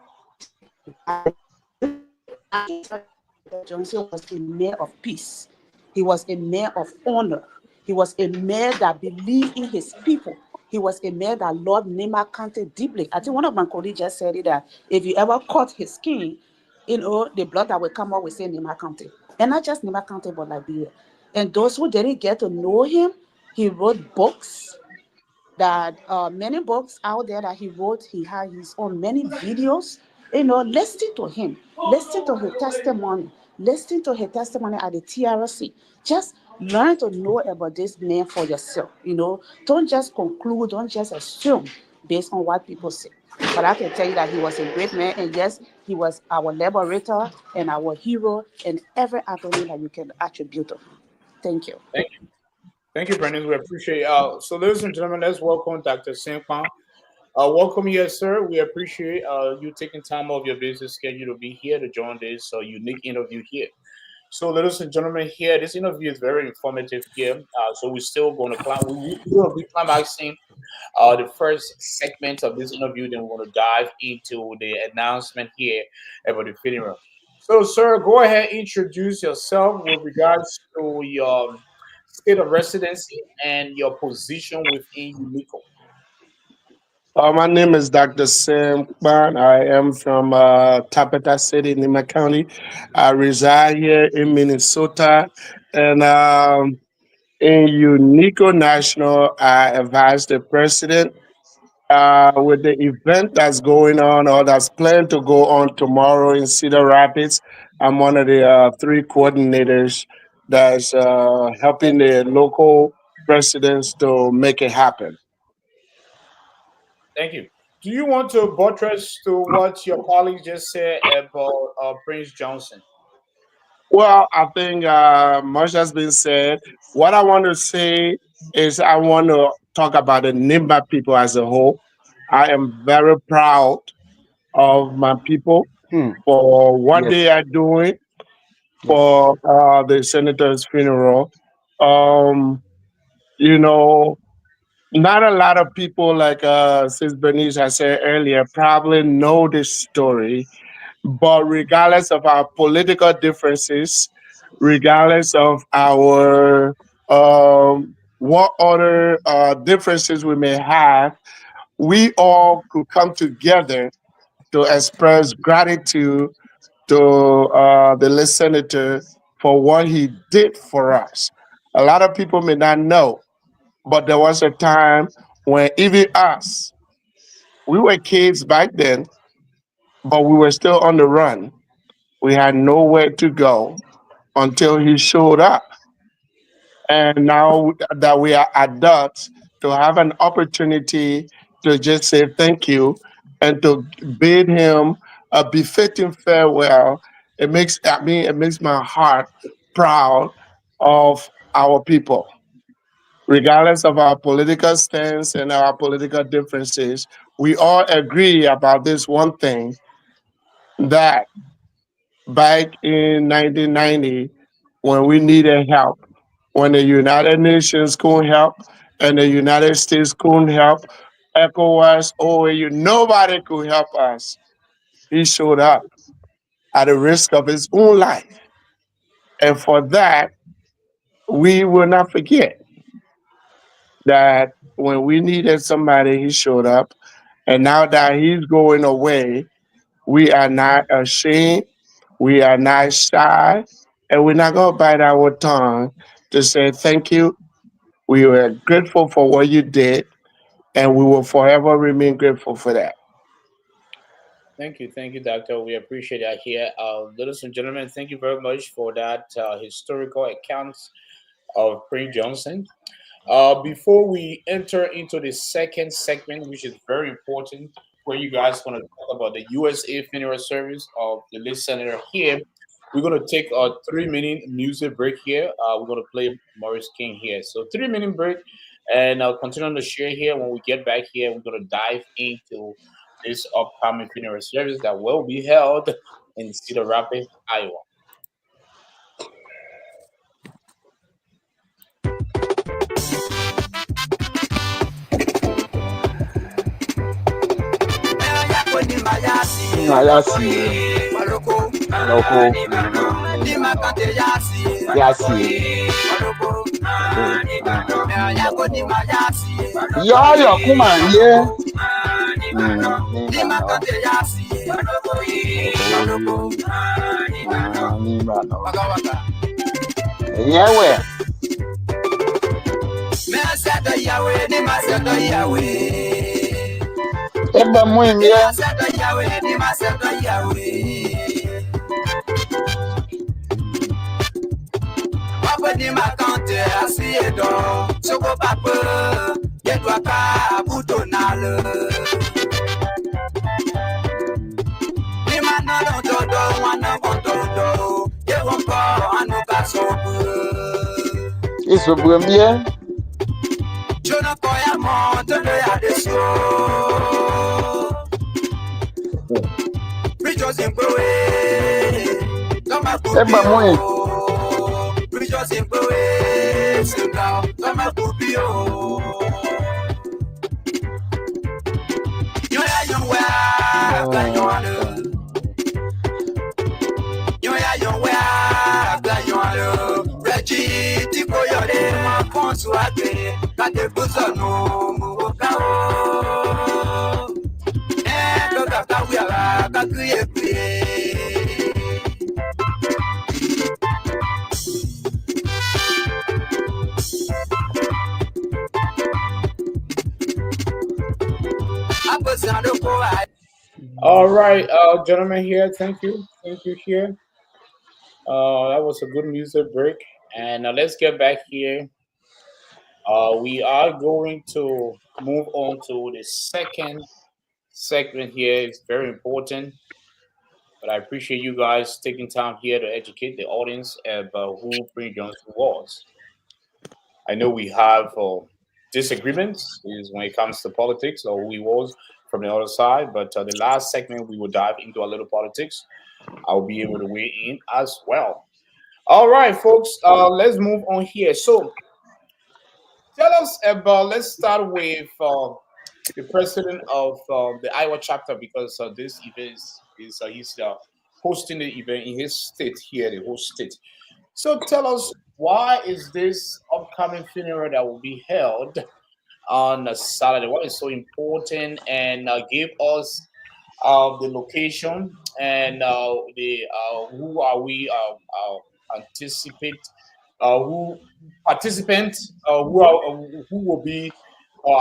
the bad than the good. I can tell you that Senator Johnson was a man of peace. He was a man of honor. He was a man that believed in his people. He was a man that loved Nema County deeply. I think one of my colleagues just said it that if you ever cut his skin, the blood that will come out will say Nema County. And not just Nema County, but Liberia. And those who didn't get to know him, he wrote books that many books out there that he wrote. He had his own many videos. Listen to him, listen to his testimony at the TRC. Just Learn to know about this man for yourself. Don't just conclude, don't just assume based on what people say. But I can tell you that he was a great man, and yes, he was our liberator and our hero, and every acronym that you can attribute to him. Thank you. Thank you, Brandon. We appreciate so ladies and gentlemen, let's welcome Dr. Sankwan. Welcome here, sir. We appreciate you taking time off your busy schedule to be here to join this unique interview here. So, ladies and gentlemen, here this interview is very informative here. So we're still going to climb. We will be climaxing the first segment of this interview. Then we're going to dive into the announcement here about the funeral. So, sir, go ahead, introduce yourself with regards to your state of residency and your position within UNICCO. My name is Dr. Sam Kwan. I am from Tapeta City, Nimba County. I reside here in Minnesota. And in UNICCO National, I advise the president with the event that's going on or that's planned to go on tomorrow in Cedar Rapids. I'm one of the three coordinators that's helping the local presidents to make it happen. Thank you. Do you want to buttress to what your colleague just said about Prince Johnson? Well, I think much has been said. What I want to say is I want to talk about the Nimba people as a whole. I am very proud of my people Hmm. for what they Yes. are doing Yes. for the senator's funeral. Um, you know, not a lot of people, like Sis Bernice has said earlier, probably know this story. But regardless of our political differences, regardless of our what other differences we may have, we all could come together to express gratitude to the late senator for what he did for us. A lot of people may not know, but there was a time when even us, we were kids back then, but we were still on the run. We had nowhere to go until he showed up. And now that we are adults, to have an opportunity to just say thank you and to bid him a befitting farewell, it makes my heart proud of our people. Regardless of our political stance and our political differences, we all agree about this one thing, that back in 1990, when we needed help, when the United Nations couldn't help and the United States couldn't help, ECOWAS, OAU, nobody could help us. He showed up at the risk of his own life. And for that, we will not forget that when we needed somebody, he showed up. And now that he's going away, we are not ashamed, we are not shy, and we're not going to bite our tongue to say thank you. We were grateful for what you did, and we will forever remain grateful for that. Thank you, Doctor. We appreciate that here. Ladies and gentlemen, thank you very much for that historical accounts of Prince Johnson. Before we enter into the second segment, which is very important, where you guys want to talk about the USA funeral service of the late senator here, we're going to take a 3 minute music break here. We're going to play Maurice King here. So 3 minute break, and I'll continue on the share here. When we get back here, we're going to dive into this upcoming funeral service that will be held in Cedar Rapids, Iowa. Yasi. Maloko. Yasi. Yaya kuma ye. Nimba no. Yewe. Eba muimye. ni makante asiedo soko pape yedwa ka butonale ni manalo dodo wana bondodo ye wonko anu ka sobu Isso, Brumie. jona koya mo tono ya deso Rejoice in Boe, come up to Eba mwe. Rejoice in Boe, sing down, come up to You are young, where you are. You are young, where you are. Reggie, Tico, your name, my phone, so I got the boots on no. And look at that, we are got to All right, gentlemen here, thank you. Thank you here. That was a good music break. And let's get back here. We are going to move on to the second segment here. It's very important, but I appreciate you guys taking time here to educate the audience about who Prince Johnson was. I know we have disagreements is when it comes to politics or who he was from the other side, but the last segment we will dive into a little politics. I'll be able to weigh in as well. All right, folks, let's move on here. So tell us about, let's start with the president of the Iowa chapter because this event is he's hosting the event in his state here, the whole state. So tell us, why is this upcoming funeral that will be held on a Saturday? What is so important? And give us the location and the who are we anticipate who participants who will be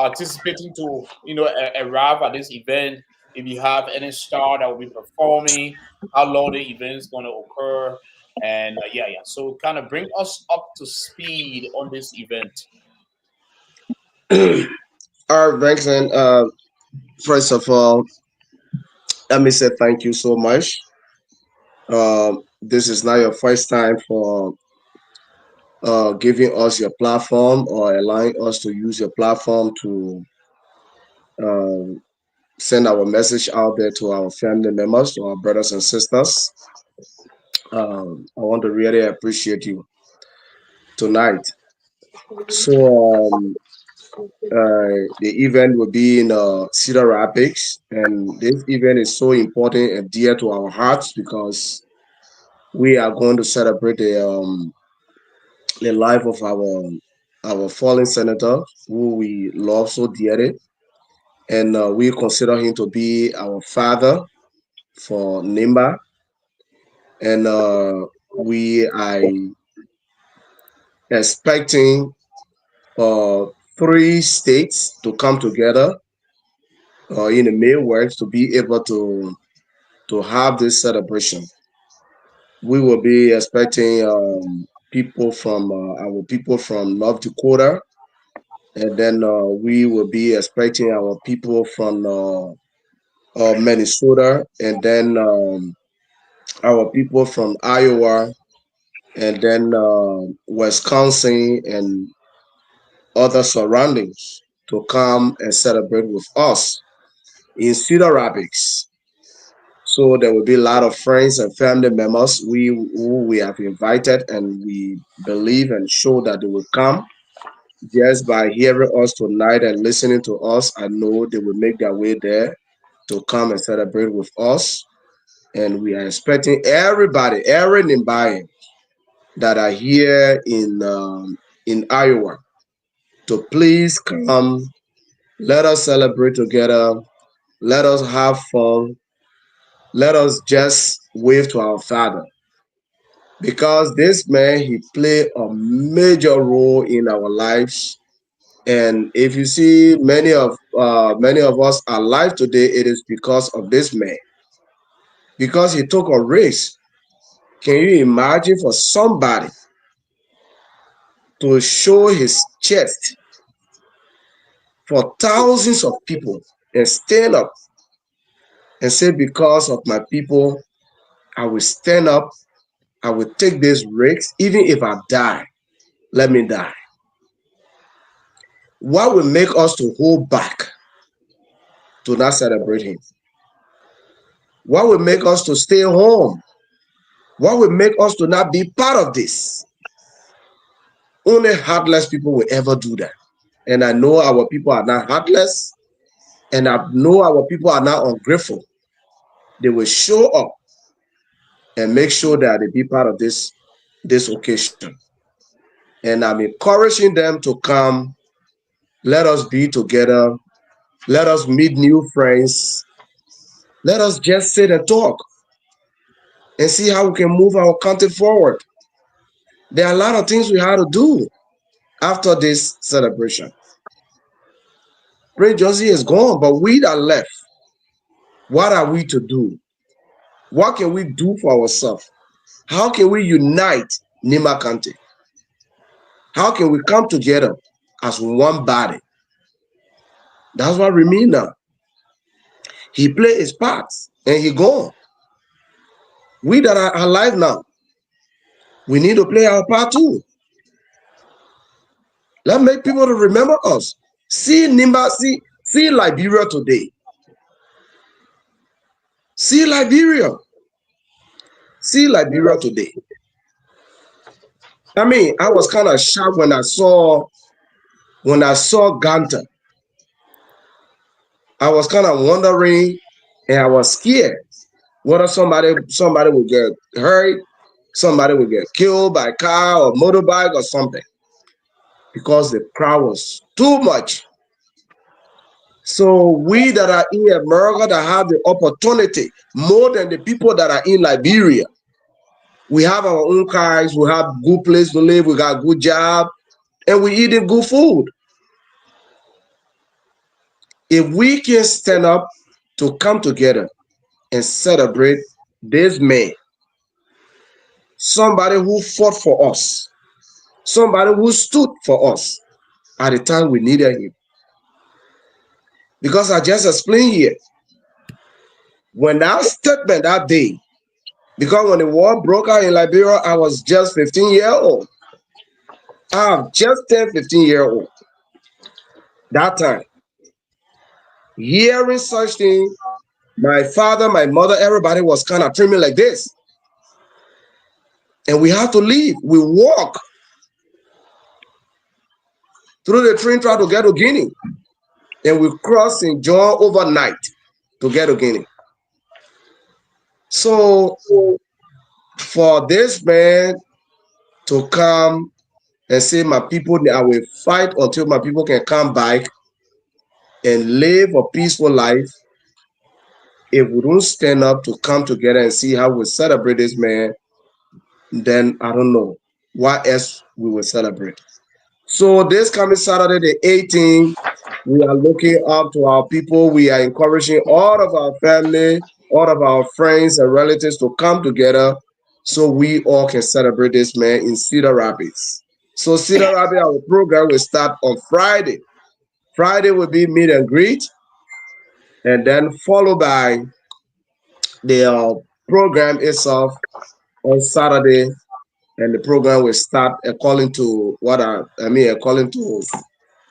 anticipating to arrive at this event. If you have any star that will be performing, how long the event is going to occur, and yeah. So kind of bring us up to speed on this event. All right, Vincent. First of all, let me say thank you so much. This is not your first time for giving us your platform or allowing us to use your platform to um, send our message out there to our family members, to our brothers and sisters. I want to really appreciate you tonight. So, the event will be in Cedar Rapids, and this event is so important and dear to our hearts because we are going to celebrate the life of our fallen senator, who we love so dearly, and we consider him to be our father for Nimba, and we are expecting uh, three states to come together in the Midwest to be able to have this celebration. We will be expecting our people from North Dakota, and then we will be expecting our people from Minnesota, and then our people from Iowa, and then Wisconsin and other surroundings to come and celebrate with us in Cedar Rapids. So there will be a lot of friends and family members who we have invited, and we believe and show that they will come. Just by hearing us tonight and listening to us, I know they will make their way there to come and celebrate with us. And we are expecting everybody, every Nimbayan that are here in Iowa, to please come. Let us celebrate together. Let us have fun. Let us just wave to our Father, because this man, he played a major role in our lives. And if you see many of us alive today, it is because of this man, because he took a risk. Can you imagine for somebody to show his chest for thousands of people and stand up and say, because of my people, I will stand up. I will take this risk. Even if I die, let me die. What will make us to hold back to not celebrate him? What will make us to stay home? What will make us to not be part of this? Only heartless people will ever do that. And I know our people are not heartless, and I know our people are not ungrateful. They will show up and make sure that they be part of this occasion. And I'm encouraging them to come. Let us be together. Let us meet new friends. Let us just sit and talk and see how we can move our country forward. There are a lot of things we have to do after this celebration. Prince Josie is gone, but we that left, what are we to do? What can we do for ourselves? How can we unite Nimba County? How can we come together as one body? That's what we mean now. He played his part and he gone. We that are alive now, we need to play our part too. Let's make people to remember us. See Nimba, see Liberia today. See Liberia. See Liberia today. I mean, I was kind of shocked when I saw Ganta. I was kind of wondering and I was scared whether somebody would get hurt, somebody would get killed by car or motorbike or something because the crowd was too much. So we that are in America that have the opportunity more than the people that are in Liberia, we have our own cars, we have good place to live, we got good job, and we eating good food. If we can stand up to come together and celebrate this man, somebody who fought for us, somebody who stood for us at the time we needed him. Because I just explained here, when that statement that day, because when the war broke out in Liberia, I was just 15-year old. I'm just 10, 15-year old. That time, hearing such thing, my father, my mother, everybody was kind of treating me like this. And we have to leave. We walk through the train track to get to Guinea. And we cross St. John overnight to get to Guinea. So for this man to come and say, my people, I will fight until my people can come back and live a peaceful life. If we don't stand up to come together and see how we celebrate this man, then I don't know what else we will celebrate. So this coming Saturday, the 18th, we are looking up to our people. We are encouraging all of our family, all of our friends and relatives to come together so we all can celebrate this man in Cedar Rapids. So Cedar Rapids, our program will start on Friday. Friday will be meet and greet, and then followed by the program itself on Saturday, and the program will start according to according to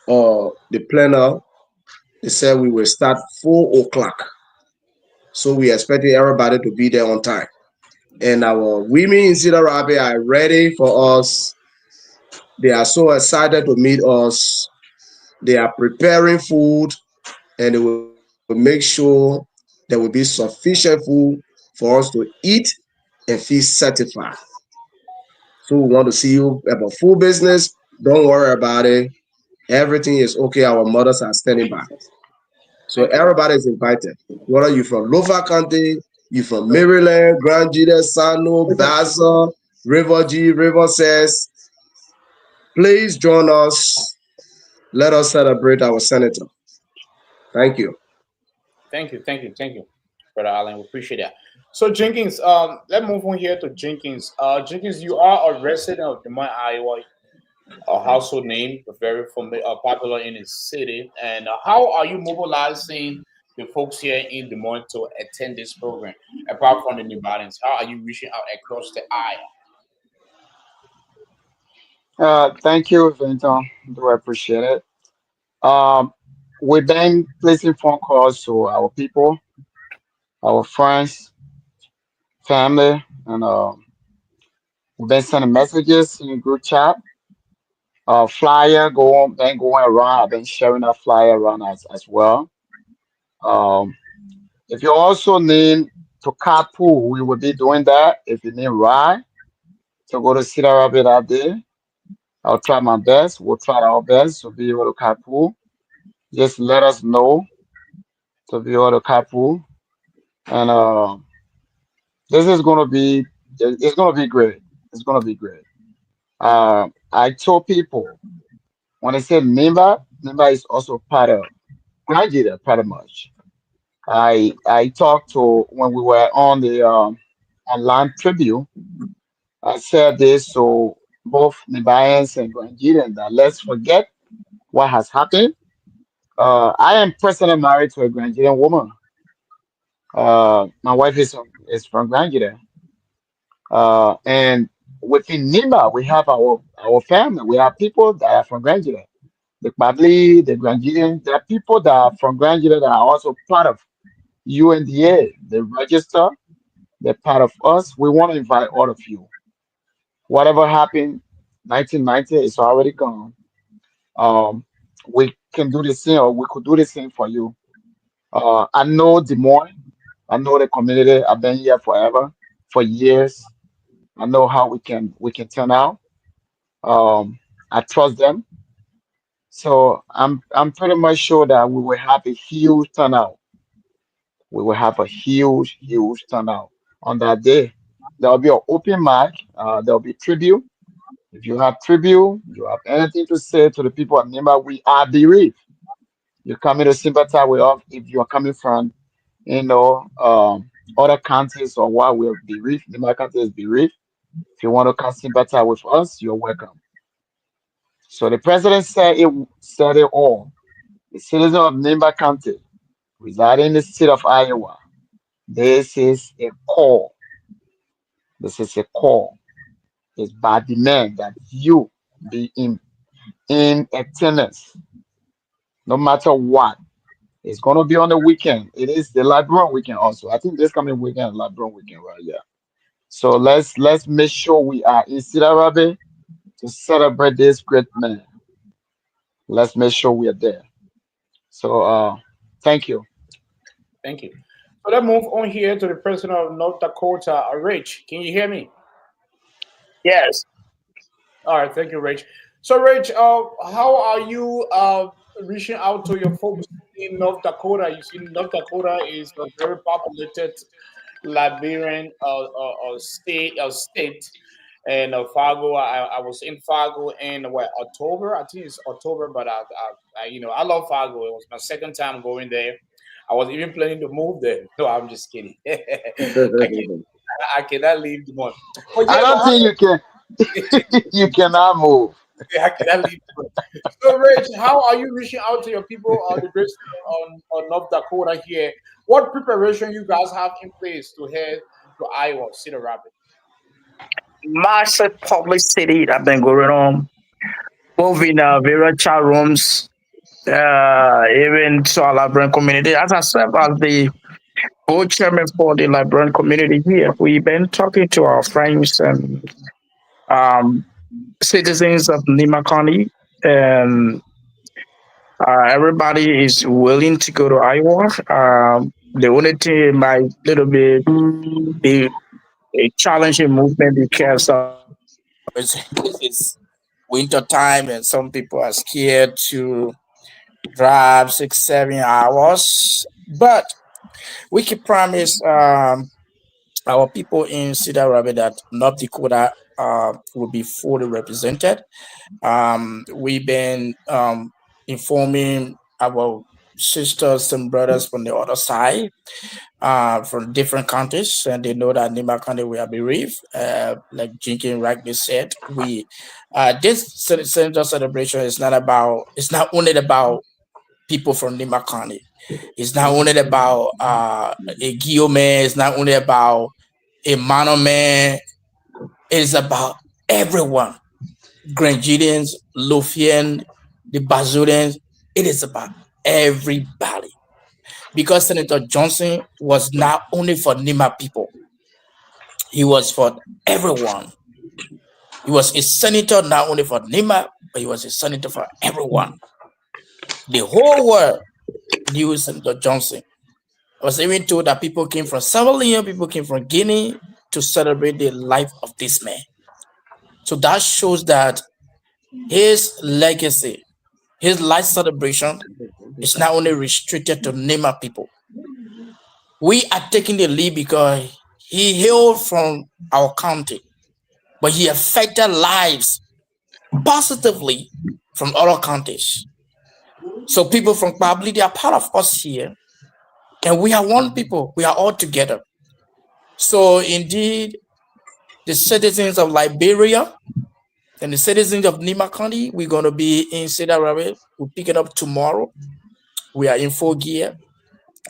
the planner. They said we will start 4 o'clock. So we expecting everybody to be there on time. And our women in Cedar Rapids are ready for us. They are so excited to meet us. They are preparing food and they will make sure there will be sufficient food for us to eat and feel satisfied. So we want to see you about food business. Don't worry about it. Everything is okay. Our mothers are standing by. So Thank you. everybody is invited. Whether you're from Lofa County, you're from Maryland, Grand Gita, Sano, Baza, River G, River Says, please join us. Let us celebrate our senator. Thank you. Thank you, Brother Allen. We appreciate that. So Jenkins, let's move on here to Jenkins. Jenkins, you are a resident of Des Moines, Iowa. a household name, very popular in the city. And how are you mobilizing the folks here in Des Moines to attend this program? Apart from the New Balance, how are you reaching out across the aisle? Thank you, Vinton. Do appreciate it. Um, we've been placing phone calls to our people, our friends, family, and we've been sending messages in the group chat. Flyer been going around. I've been sharing that flyer around as well. Um, if you also need to carpool, we will be doing that. If you need ride to go to Cedar Rapids that day, I'll try my best. We'll try our best to be able to carpool. Just let us know to be able to carpool. And this is gonna be it's gonna be great. It's gonna be great. I told people when I said Nimba, Nimba is also part of Nigeria, pretty much. I talked to when we were on the online preview. I said this to both Nibayans and Nigerians that let's forget what has happened. I am personally married to a Nigerian woman. My wife is from Nigeria. And within Nimba, we have our family. We have people that are from Nigeria. The Babli, the Nigerian. There are people that are from Nigeria that are also part of UNDA. They register. They're part of us. We want to invite all of you. Whatever happened, 1990 is already gone. Um, we can do the same, or we could do the same for you. I know Des Moines. I know the community. I've been here forever, for years. I know how we can turn out. Um, I trust them, so I'm pretty much sure that we will have a huge turnout. We will have a huge turnout on that day. There will be an open mic. There will be tribute. If you have tribute, you have anything to say to the people of Nimba, we are bereaved. You're coming to sympathize with us. If you are coming from, you know, other counties or what we're bereaved, Nimba county is bereaved. If you want to come sympathize with us, you're welcome. So the president said it all. The citizen of Nimba County, residing in the state of Iowa, this is a call. This is a call. It's by demand that you be in attendance, no matter what. It's gonna be on the weekend. It is the Libron weekend also. I think this coming weekend, Libron weekend, right? Yeah. So let's make sure we are in Cedar Rapids to celebrate this great man. Let's make sure we are there. So thank you. Thank you. So let's move on here to the president of North Dakota, Rich. Can you hear me? Yes. All right, thank you, Rich. So, Rich, how are you reaching out to your folks in North Dakota? You see, North Dakota is a very populated Liberian state, and Fargo. I was in Fargo in what October? I think it's October, but I love Fargo. It was my second time going there. I was even planning to move there. No, I'm just kidding. I cannot leave the one. But I yeah, but don't think you can. You cannot move. I cannot leave the one. So, Rich, how are you reaching out to your people on the great state on North Dakota here? What preparation you guys have in place to head to Iowa, Cedar Rapids? Massive publicity that been going on, both in various chat rooms, even to our Liberian community. As I said, as the board chairman for the Liberian community here, we've been talking to our friends and um, citizens of Nima County, and everybody is willing to go to Iowa. The only thing might little bit be a challenging movement because it's winter time and some people are scared to drive 6 7 hours. But we can promise our people in Cedar Rapids that North Dakota will be fully represented. We've been informing our sisters and brothers from the other side, from different countries, and they know that Nimba County we are bereaved. Like Jinkin rightly said, we this Senator celebration is not about. It's not only about people from Nimba County. It's not only about a Guillaume. It's not only about a monument. It's about everyone. Grangidians, Lothian, the Bazurians. It is about everybody. Because Senator Johnson was not only for Nima people, he was for everyone. He was a senator not only for Nima, but he was a senator for everyone. The whole world knew Senator Johnson. I was even told that people came from Sierra Leone, people came from Guinea to celebrate the life of this man. So that shows that his legacy, his life celebration is not only restricted to Nima people. We are taking the lead because he hailed from our county, but he affected lives positively from other counties. So people from Babli, they are part of us here, and we are one people. We are all together. So indeed, the citizens of Liberia and the citizens of Nima County, we're going to be in Cedar. We'll pick it up tomorrow. We are in full gear.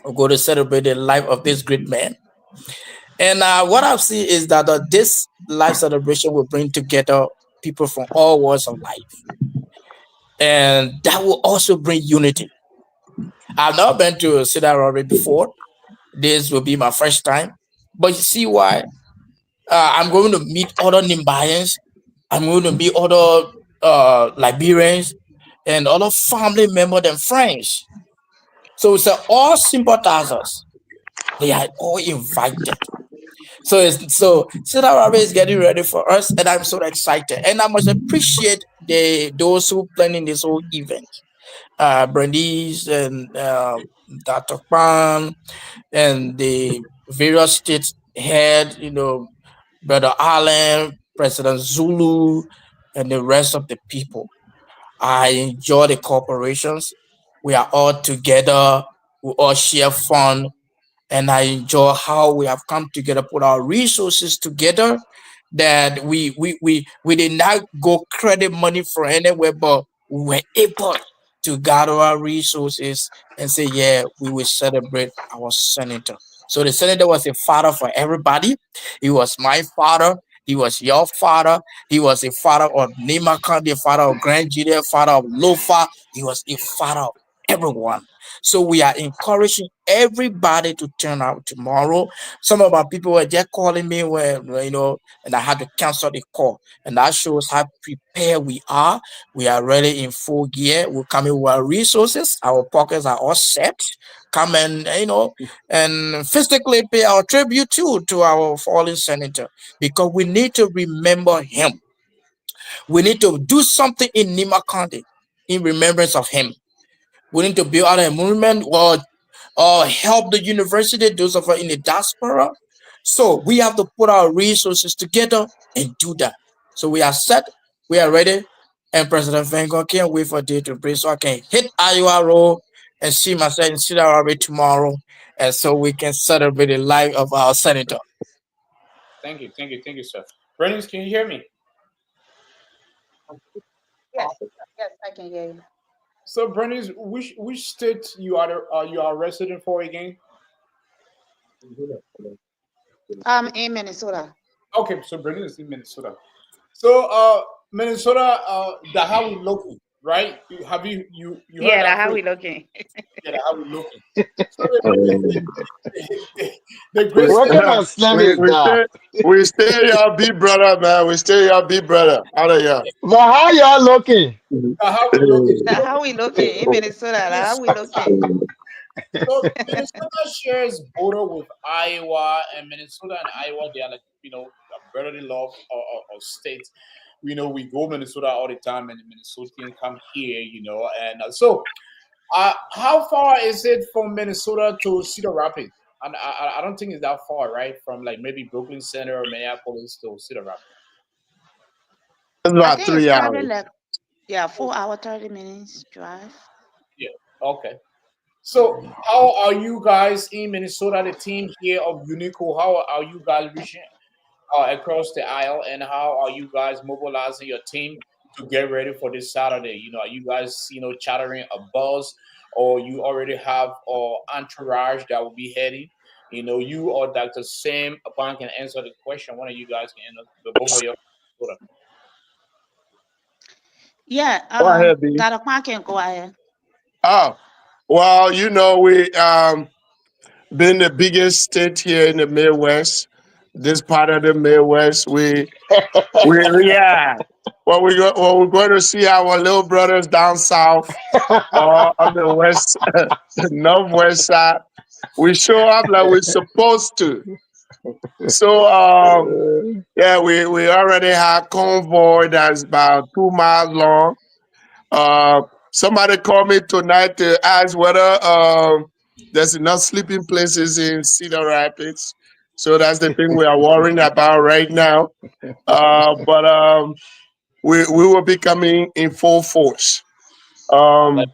We're going to celebrate the life of this great man. And what I've seen is that this life celebration will bring together people from all walks of life. And that will also bring unity. I've not been to Cedar before. This will be my first time. But you see why? I'm going to meet other Nimbayans. I'm going to meet other Liberians and other family members and friends. So it's all sympathizers. They are all invited. So Cedar Rabbit is getting ready for us, and I'm so excited. And I must appreciate those who planning this whole event. Brandy's and Dr. Pan and the various state head, Brother Allen, President Zulu, and the rest of the people. I enjoy the corporations. We are all together. We all share fun, and I enjoy how we have come together, put our resources together. That we did not go credit money for anywhere, but we were able to gather our resources and say, yeah, we will celebrate our senator. So the senator was a father for everybody. He was my father. He was your father. He was a father of Nima County, a father of Grand Judah, father of Lofa. He was a father of everyone. So we are encouraging everybody to turn out tomorrow. Some of our people were just calling me and I had to cancel the call. And that shows how prepared we are. We are ready in full gear. We're coming with our resources. Our pockets are all set. Come and physically pay our tribute to our fallen senator, because we need to remember him. We need to do something in Nima County in remembrance of him. We need to build out a movement or help the university, those of us in the diaspora. So we have to put our resources together and do that. So we are set, we are ready, and President Vengo can't wait for a day to break so I can hit Iowa Road and see myself in Cedar Rapids tomorrow, and so we can celebrate the life of our senator. Thank you, sir. Brennan, can you hear me? Yes, yes, I can hear you. So, Brennan, which state you are resident for again? In Minnesota. Okay, so Brennan is in Minnesota. So, Minnesota, the how we looking, right? Have you heard Yeah, that that's how phrase? we looking. Yeah, the how we looking. So the great What state. kind of slang is that? We stay your big brother, man. We stay your big brother. Out of here. But how y'all looking? The how we looking. That's how we looking in Minnesota. That's how we looking. So Minnesota shares border with Iowa, and Minnesota and Iowa, they are like a brotherly love or state. We go Minnesota all the time, and the Minnesotians come here, and so how far is it from Minnesota to Cedar Rapids? And I don't think it's that far, right? From like maybe Brooklyn Center or Minneapolis to Cedar Rapids. It's I about think it's 3 hours. probably like 4 hour 30 minutes drive. Yeah. Okay. So, how are you guys in Minnesota? The team here of UNICCO. How are you guys reaching across the aisle, and how are you guys mobilizing your team to get ready for this Saturday? Are you guys chattering a buzz, or you already have entourage that will be heading? You or Dr. Sam upon can answer the question. One of you guys can answer the both of your. Yeah, Go ahead, B. Dr. Kwan can go ahead. Oh, well, we been the biggest state here in the Midwest. This part of the Midwest, we yeah. We're going to see our little brothers down south or on the west, the northwest side. We show up like we're supposed to. So yeah, we already have convoy that's about 2 miles long. Uh, Somebody called me tonight to ask whether there's enough sleeping places in Cedar Rapids. So that's the thing we are worrying about right now. But we will be coming in full force. Like, Um,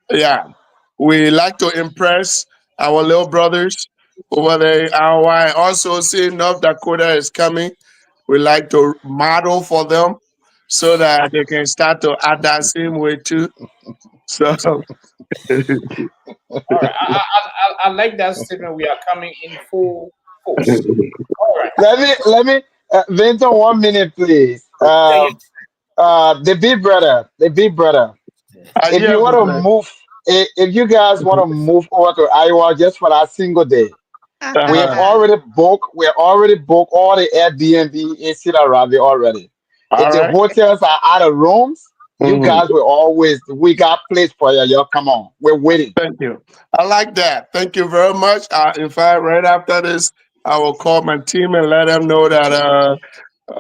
yeah, we like to impress our little brothers over there. I also see North Dakota is coming. We like to model for them so that they can start to act that same way too. So all right, I like that statement. We are coming in full force. All right. let me, Vinton, 1 minute, please. Yeah, yeah. The big brother. If yeah, you want to but move, if you guys want to move over to Iowa just for that single day, uh-huh. we already booked all the Airbnb in Cedar Rapids already. If All the right. hotels are out of rooms, you Mhm. guys will always we got place for you. Y'all come on. We're waiting. Thank you. I like that. Thank you very much. In fact, right after this, I will call my team and let them know that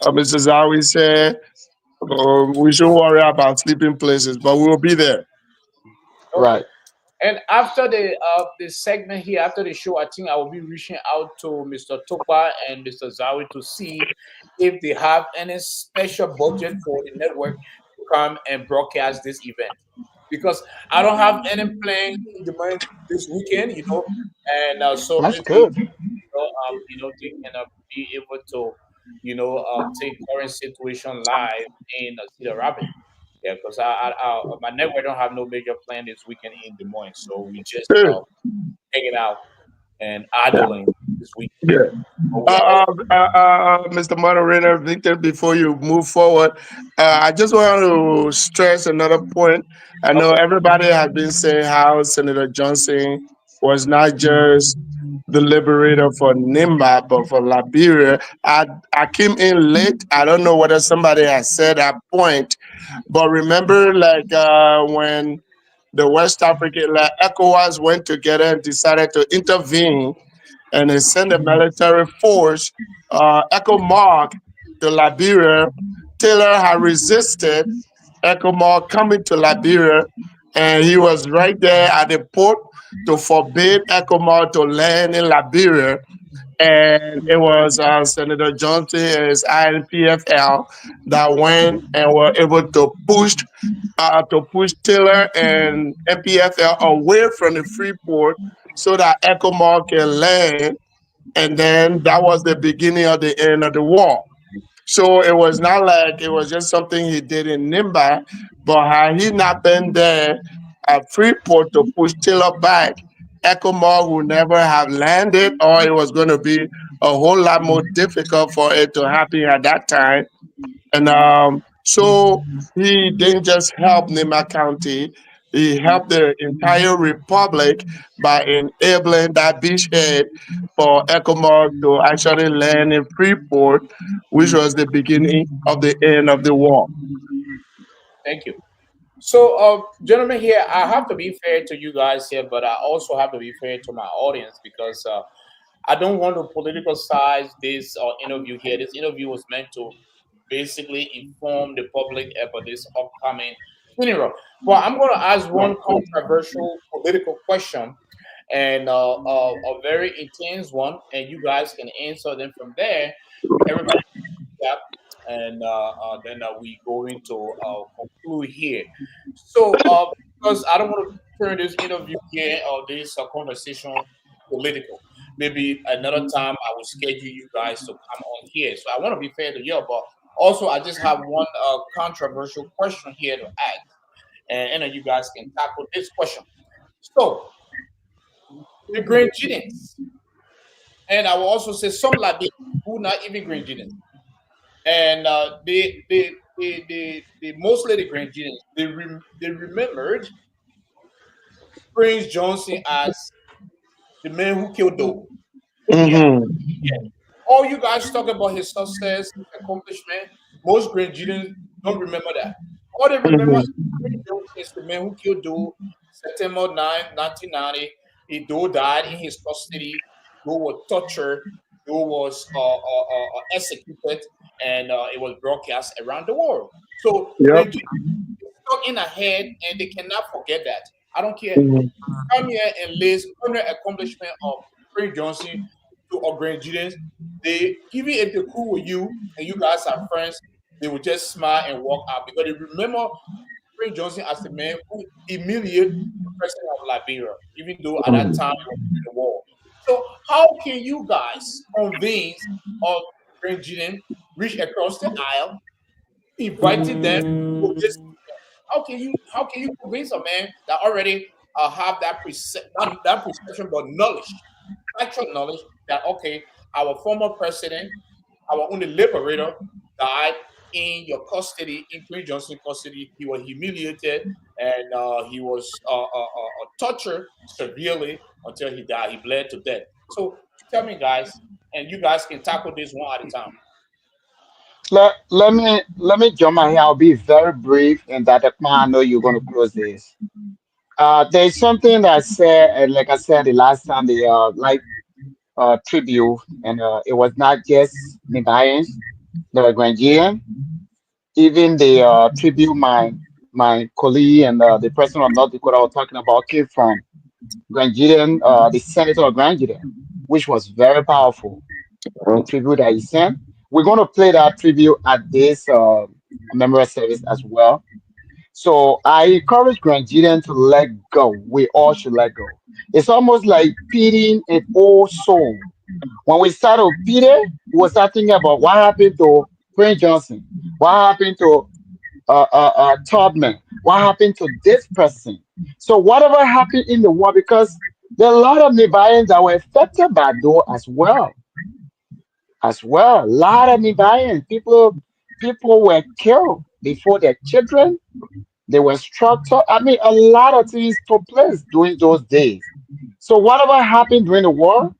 Mrs. Zowie said we should worry about sleeping places, but we will be there. Okay. Right. And after the segment here, after the show, I think I will be reaching out to Mr. Topa and Mr. Zawi to see if they have any special budget for the network to come and broadcast this event. Because I don't have any plan in the mind this weekend, and so That's maybe good. they can be able to take current situation live in Cedar Rapids. Yeah, because my network don't have no major plan this weekend in Des Moines, so we just Good. hanging out and Yeah. idling this weekend. Yeah. But we are all Mr. Moderator, Victor, before you move forward, I just want to stress another point. I know okay. everybody has been saying how Senator Johnson was not just the liberator for Nimba, but for Liberia. I came in late. I don't know whether somebody has said that point, but remember, like when the West African, like ECOWAS went together and decided to intervene and they sent a military force, Echo Mark, to Liberia. Taylor had resisted Echo Mark coming to Liberia, and he was right there at the port to forbid Echo Mark to land in Liberia. And it was Senator Johnson and his INPFL that went and were able to push Taylor and NPFL away from the free port so that Echo Mark can land, and then that was the beginning of the end of the war. So it was not like it was just something he did in Nimba, but had he not been there at Freeport to push Taylor back, Ecomog would never have landed, or it was going to be a whole lot more difficult for it to happen at that time. And so he didn't just help Nima County, he helped the entire republic by enabling that beachhead for ECOMOG to actually land in Freeport, which was the beginning of the end of the war. Thank you. So, gentlemen, here I have to be fair to you guys here, but I also have to be fair to my audience because I don't want to politicize this interview here. This interview was meant to basically inform the public about this upcoming funeral. Well, I'm going to ask one controversial political question and a very intense one, and you guys can answer them from there. Everybody, yeah, and then we going to conclude here. So, because I don't want to turn this interview here or this conversation political. Maybe another time I will schedule you guys to come on here. So I want to be fair to you, but also I just have one controversial question here to ask, and you guys can tackle this question. So the Grand Genius, and I will also say some Liberians who not even Grand Genius, and they mostly the Grand Genius. They remembered Prince Johnson as the man who killed Doe. Yeah, Mm-hmm. yeah. All you guys talk about his success, his accomplishment. Most Grenadians don't remember that. All they remember is Mm-hmm. Prince Johnson is the man who killed Doe September 9, 1990. He Doe died in his custody. Doe was tortured. Doe was executed, and it was broadcast around the world. So Yep. Grenadians stuck in a head, and they cannot forget that. I don't care. Mm-hmm. Come here and list 100 accomplishment of Prince Johnson to or Grand Julius. They even if they're cool with you and you guys are friends, they will just smile and walk out because they remember Prince Johnson as the man who humiliated the president of Liberia, even though at that time he was in the war. So how can you guys convince of Grand Julian reach across the aisle, inviting them to this how can you convince a man that already have that perception but knowledge, actual knowledge that okay, our former president, our only liberator died in your custody, in Prince Johnson custody. He was humiliated and he was tortured severely until he died. He bled to death. So tell me, guys, and you guys can tackle this one at a time. Let me jump in here. I'll be very brief, and that I know you're going to close this. There's something that I said, and like I said the last time, the tribute, and it was not just Nibayans, the Grangian, even the tribute my colleague and the president of North Dakota was talking about came from Grangian, the senator of Grangian, which was very powerful. The tribute that he sent. We're going to play that tribute at this memorial service as well. So I encourage Grandian to let go. We all should let go. It's almost like pitying an old soul. When we start to pity, we start thinking about what happened to Prince Johnson, what happened to Tubman, what happened to this person. So whatever happened in the war, because there are a lot of Nibians that were affected by though as well. A lot of Nibians, people were killed before their children. They were structured. I mean, a lot of things took place during those days. So whatever happened during the war,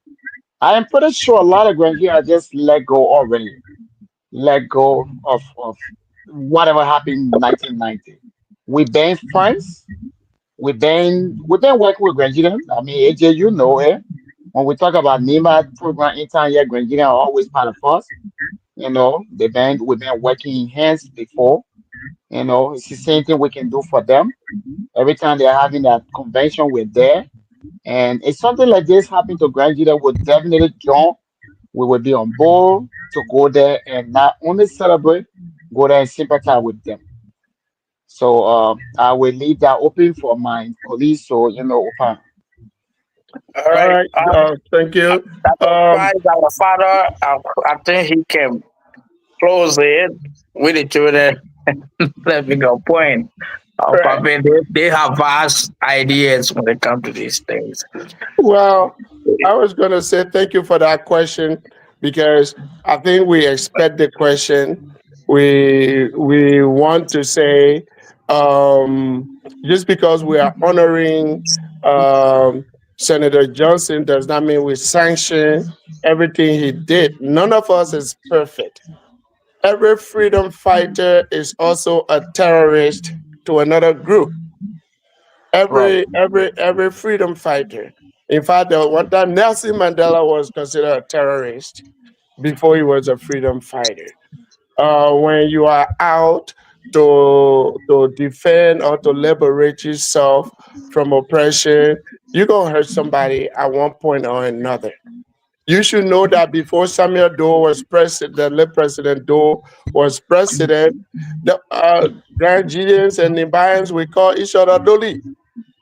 I am pretty sure a lot of grandkids just let go already. Let go of whatever happened in 1990. We've been friends. We've been working with grandchildren. I mean, AJ, you know it. When we talk about Nimba program in time, yeah, grandchildren are always part of us. We've been working hands before. It's the same thing we can do for them. Every time they're having that convention, we're there. And if something like this happened to grandchildren, we'll definitely jump. We will be on board to go there and not only celebrate, go there and sympathize with them. So I will leave that open for my colleagues. So Opa. All All right. right. Thank you. Satisfies our father. I think he can close it with the children. Let me go point. Right. Papa, they have vast ideas when it comes to these things. Well, I was going to say thank you for that question because I think we expect the question. We want to say just because we are honoring Senator Johnson does not mean we sanction everything he did. None of us is perfect. Every freedom fighter is also a terrorist to another group. Right. Every freedom fighter. In fact, the one time Nelson Mandela was considered a terrorist before he was a freedom fighter. When you are out to defend or to liberate yourself from oppression, you're gonna hurt somebody at one point or another. You should know that before Samuel Doe was president, the late President Doe was president, the Nigerians and Nimbayans we call each other Doli,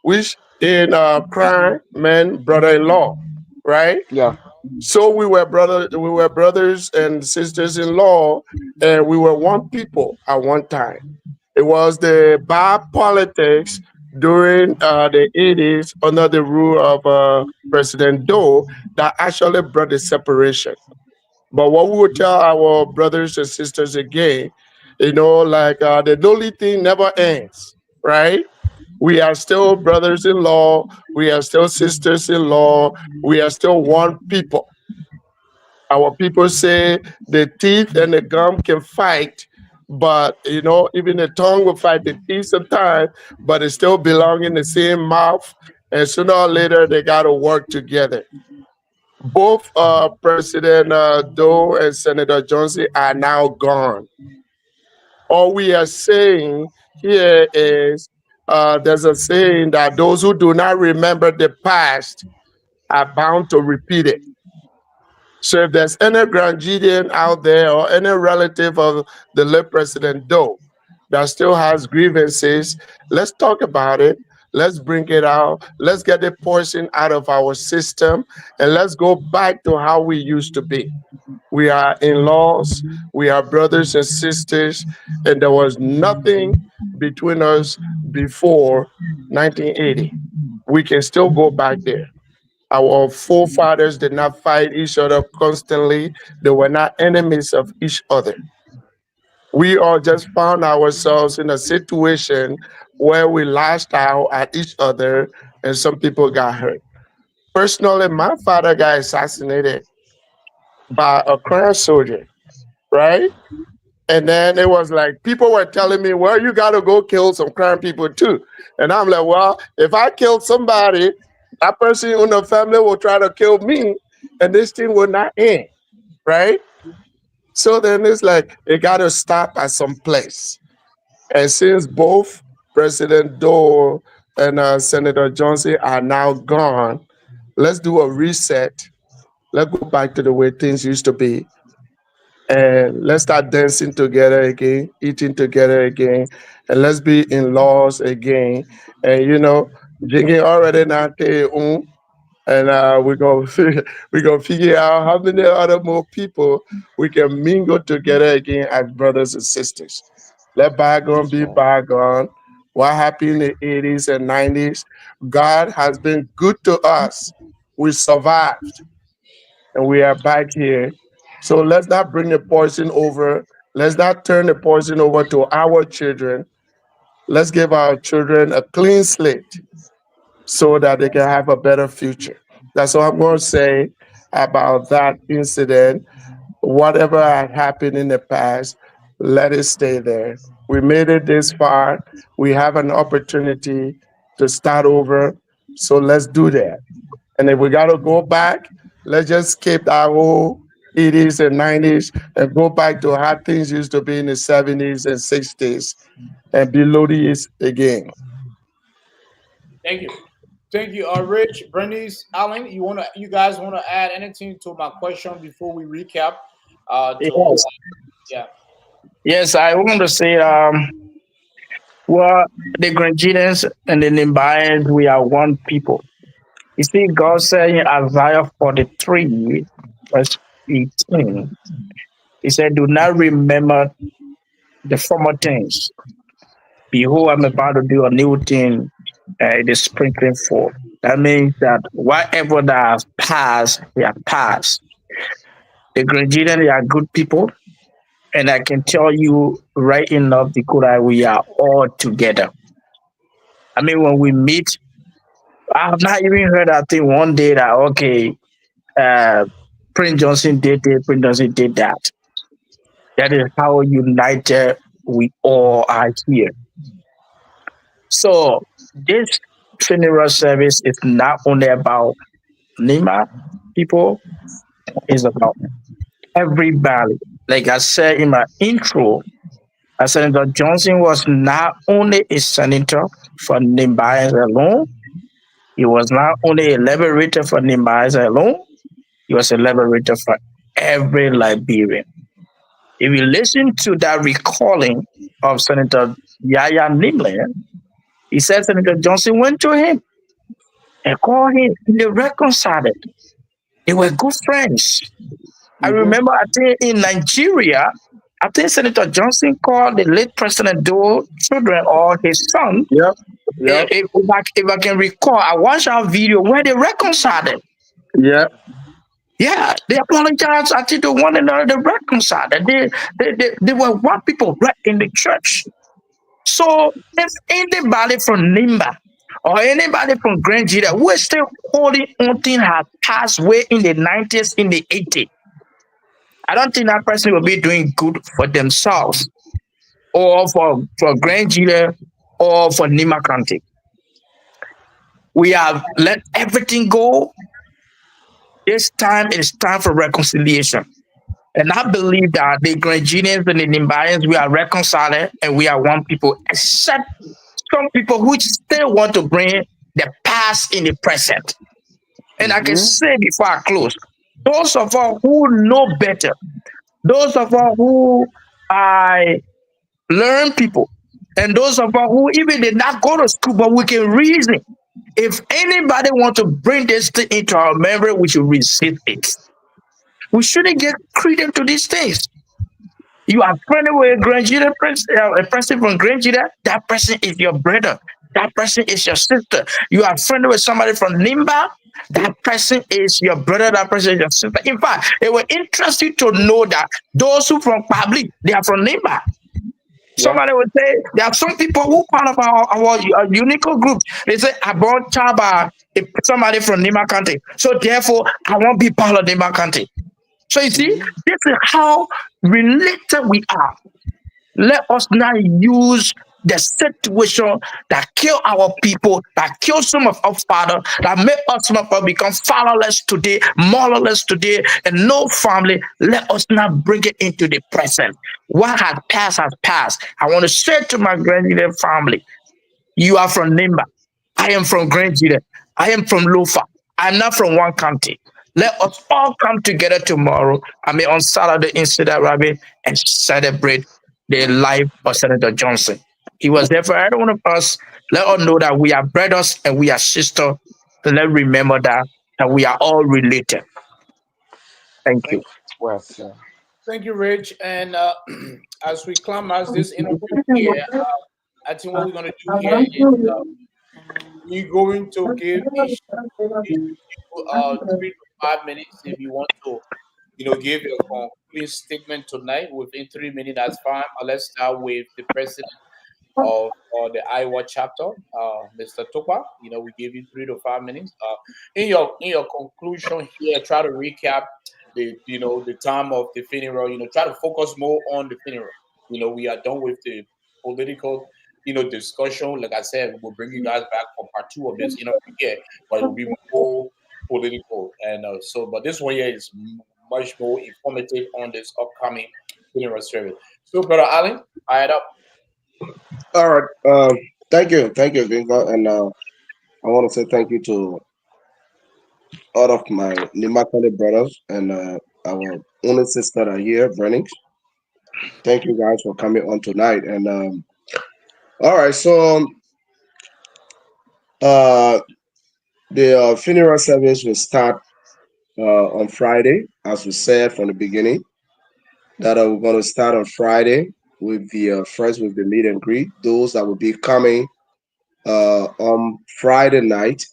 which in crime meant brother-in-law, right? Yeah. So we were brothers and sisters in law, and we were one people at one time. It was the bad politics during the 80s under the rule of President Doe that actually brought the separation. But what we would tell our brothers and sisters again, like the lonely thing never ends, right? We are still brothers in law, we are still sisters in law, we are still one people. Our people say the teeth and the gum can fight, but even the tongue will fight the teeth sometimes, but it still belong in the same mouth. And sooner or later, they got to work together. Both President Doe and Senator Johnson are now gone. All we are saying here is there's a saying that those who do not remember the past are bound to repeat it. So if there's any grandchildren out there or any relative of the late President Doe that still has grievances, let's talk about it. Let's bring it out. Let's get the poison out of our system and let's go back to how we used to be. We are in laws, we are brothers and sisters, and there was nothing between us before 1980. We can still go back there. Our forefathers did not fight each other constantly. They were not enemies of each other. We all just found ourselves in a situation where we lashed out at each other and some people got hurt. Personally, my father got assassinated by a Crown soldier, right? And then it was like people were telling me, well, you got to go kill some Crown people too. And I'm like, well, if I kill somebody, that person in the family will try to kill me and this thing will not end, right? So then it's like, it got to stop at some place. And since both President Doe and Senator Johnson are now gone, let's do a reset. Let's go back to the way things used to be. And let's start dancing together again, eating together again, and let's be in laws again. And drinking already now, and we're gonna figure out how many other more people we can mingle together again as brothers and sisters. Let bygone That's be right. bygone. What happened in the 80s and 90s? God has been good to us. We survived and we are back here. So let's not bring the poison over. Let's not turn the poison over to our children. Let's give our children a clean slate so that they can have a better future. That's what I'm going to say about that incident. Whatever had happened in the past, let it stay there. We made it this far. We have an opportunity to start over. So let's do that. And if we got to go back, let's just skip our whole 80s and 90s and go back to how things used to be in the 70s and 60s and be loadies again. Thank you. Thank you, Rich, Bernice, Alan. You guys wanna add anything to my question before we recap? To Yes, Yeah. yes, I want to say, well, the Grangians and the Nimbayans, we are one people. You see, God said in Isaiah 43, verse 18, He said, do not remember the former things. Behold, I'm about to do a new thing. It is sprinkling forth. That means that whatever that has passed, they have passed. The Granadians, they are good people. And I can tell you right in North Dakota, we are all together. I mean, when we meet, I have not even heard, I think, one day that, okay, uh, Prince Johnson did this, Prince Johnson did that. That is how united we all are here. So this funeral service is not only about Nima people, it's about everybody. Like I said in my intro, Senator Johnson was not only a senator for Nimba alone, he was not only a liberator for Nimba alone, he was a liberator for every Liberian. If you listen to that recalling of Senator Yaya Nimble, he said Senator Johnson went to him. and called him. They reconciled. They were good friends. I Mm-hmm. remember, I think in Nigeria, I think Senator Johnson called the late President Doe children or his son. Yep. Yep. If I can recall, I watched our video where they reconciled. Yep. Yeah, they apologized. I think to one another, they reconciled. They were one people right in the church. So if anybody from Nimba or anybody from Grand Jita who is still holding on thing has passed way in the 90s, in the 80s, I don't think that person will be doing good for themselves or for Grand Jita or for Nima County. We have let everything go. This time it is time for reconciliation. And I believe that the Grangians and the Nimbayans, we are reconciling and we are one people, except some people who still want to bring the past in the present. And I can Mm-hmm. say before I close, those of us who know better, those of us who I learn people, and those of us who even did not go to school, but we can reason. If anybody want to bring this thing into our memory, we should resist it. We shouldn't get credence to these things. You are friendly with a Granjida a person from Granjida, that person is your brother. That person is your sister. You are friendly with somebody from Nimba, that person is your brother, that person is your sister. In fact, it will interest you to know that those who from Public, they are from Nimba. Yeah. Somebody would say there are some people who part of our UNICCO group. They say I bought Chaba, somebody from Nima County. So therefore, I won't be part of Nima County. So you see, Mm-hmm. this is how related we are. Let us not use the situation that kill our people, that kill some of our father, that make us some of us become fatherless today, motherless today, and no family. Let us not bring it into the present. What has passed has passed. I want to say to my grandchildren family, you are from Nimba. I am from Grand Jita. I am from Lofa. I'm not from one county. Let us all come together tomorrow, I mean on Saturday in Cedar Rabbit, and celebrate the life of Senator Johnson. He was there for every one of us. Let us know that we are brothers and we are sisters. So let's remember that we are all related. Thank you. Thank Well, sir. thank you, Rich. And as we climax this interview here, I think what we're gonna do here is we're going to give each people 3 to 5 minutes if you want to, give your concluding statement tonight within 3 minutes. That's fine. Let's start with the president of the Iowa chapter, Mr. Topa. We give you 3 to 5 minutes. In your conclusion here, try to recap the time of the funeral. Try to focus more on the funeral. We are done with the political discussion. Like I said, we'll bring you guys back for part two of this interview here, but it will be more political. And but this one here is much more informative on this upcoming funeral service. So, brother Allen, I had up. All right. Thank you, Vinga, and I want to say thank you to all of my Nimakale brothers and our only sister that are here, Brenix. Thank you guys for coming on tonight. And all right, so uh, the funeral service will start on Friday, as we said from the beginning. That we're going to start on Friday with the first with the meet and greet. Those that will be coming on Friday night,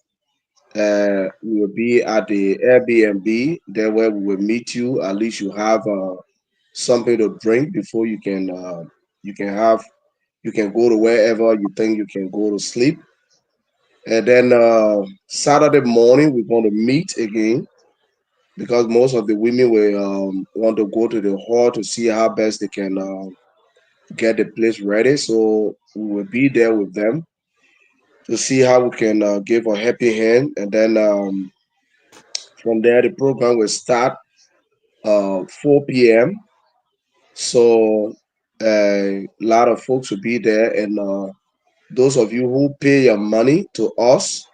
we will be at the Airbnb there where we will meet you. At least you have something to drink before you can have you can go to wherever you think you can go to sleep. And then Saturday morning we're going to meet again because most of the women will want to go to the hall to see how best they can get the place ready. So we will be there with them to see how we can give a happy hand. And then from there, the program will start 4 p.m. So a lot of folks will be there. And those of you who pay your money to us,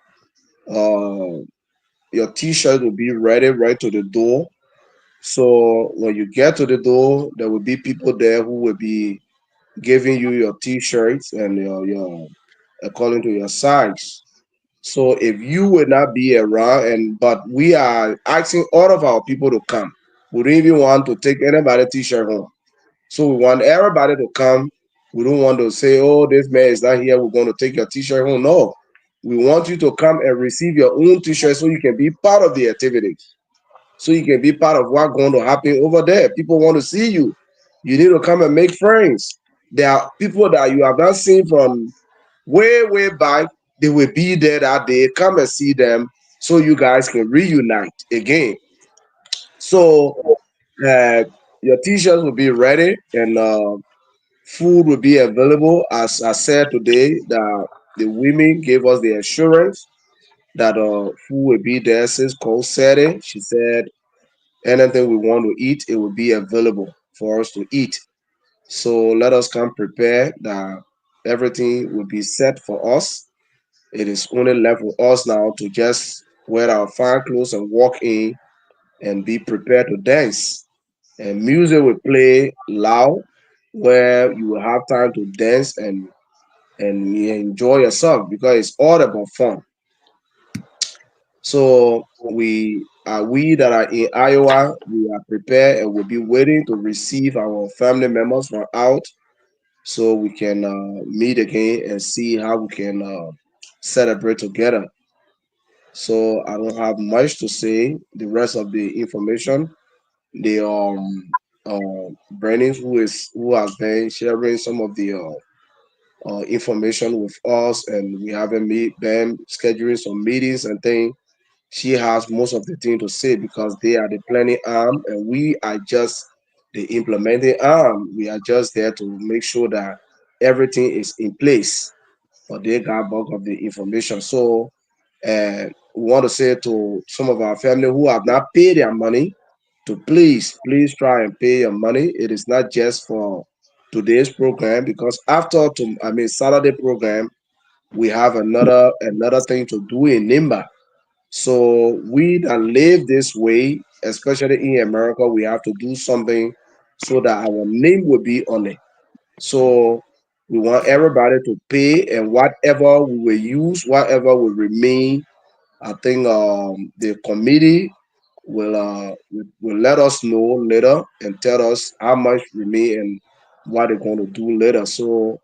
uh, your t-shirt will be ready right to the door. So when you get to the door, there will be people there who will be giving you your t-shirts and your according to your size. So if you will not be around, but we are asking all of our people to come. We don't even want to take anybody t-shirt home. So we want everybody to come. We don't want to say, oh, this man is not here, we're going to take your t-shirt home. No. We want you to come and receive your own t-shirt so you can be part of the activity. So you can be part of what's going to happen over there. People want to see you. You need to come and make friends. There are people that you have not seen from way, way back. They will be there that day. Come and see them so you guys can reunite again. So uh, your t-shirts will be ready and food will be available. As I said today, that the women gave us the assurance that food will be there since Cole said it. She said anything we want to eat, it will be available for us to eat. So let us come prepared that everything will be set for us. It is only left with us now to just wear our fine clothes and walk in and be prepared to dance. And music will play loud where you will have time to dance and enjoy yourself because it's all about fun. So we that are in Iowa, we are prepared and will be waiting to receive our family members from out so we can meet again and see how we can celebrate together. So I don't have much to say. The rest of the information, the Brennan who has been sharing some of the information with us, and we haven't been scheduling some meetings and things. She has most of the thing to say because they are the planning arm and we are just the implementing arm. We are just there to make sure that everything is in place. But they got bulk of the information. So we want to say to some of our family who have not paid their money to please try and pay your money. It is not just for today's program because Saturday program we have another thing to do in Nimba. So we that live this way, especially in America, we have to do something so that our name will be on it. So we want everybody to pay, and whatever we will use, whatever will remain, I think the committee will let us know later and tell us how much remain and what they're going to do later. So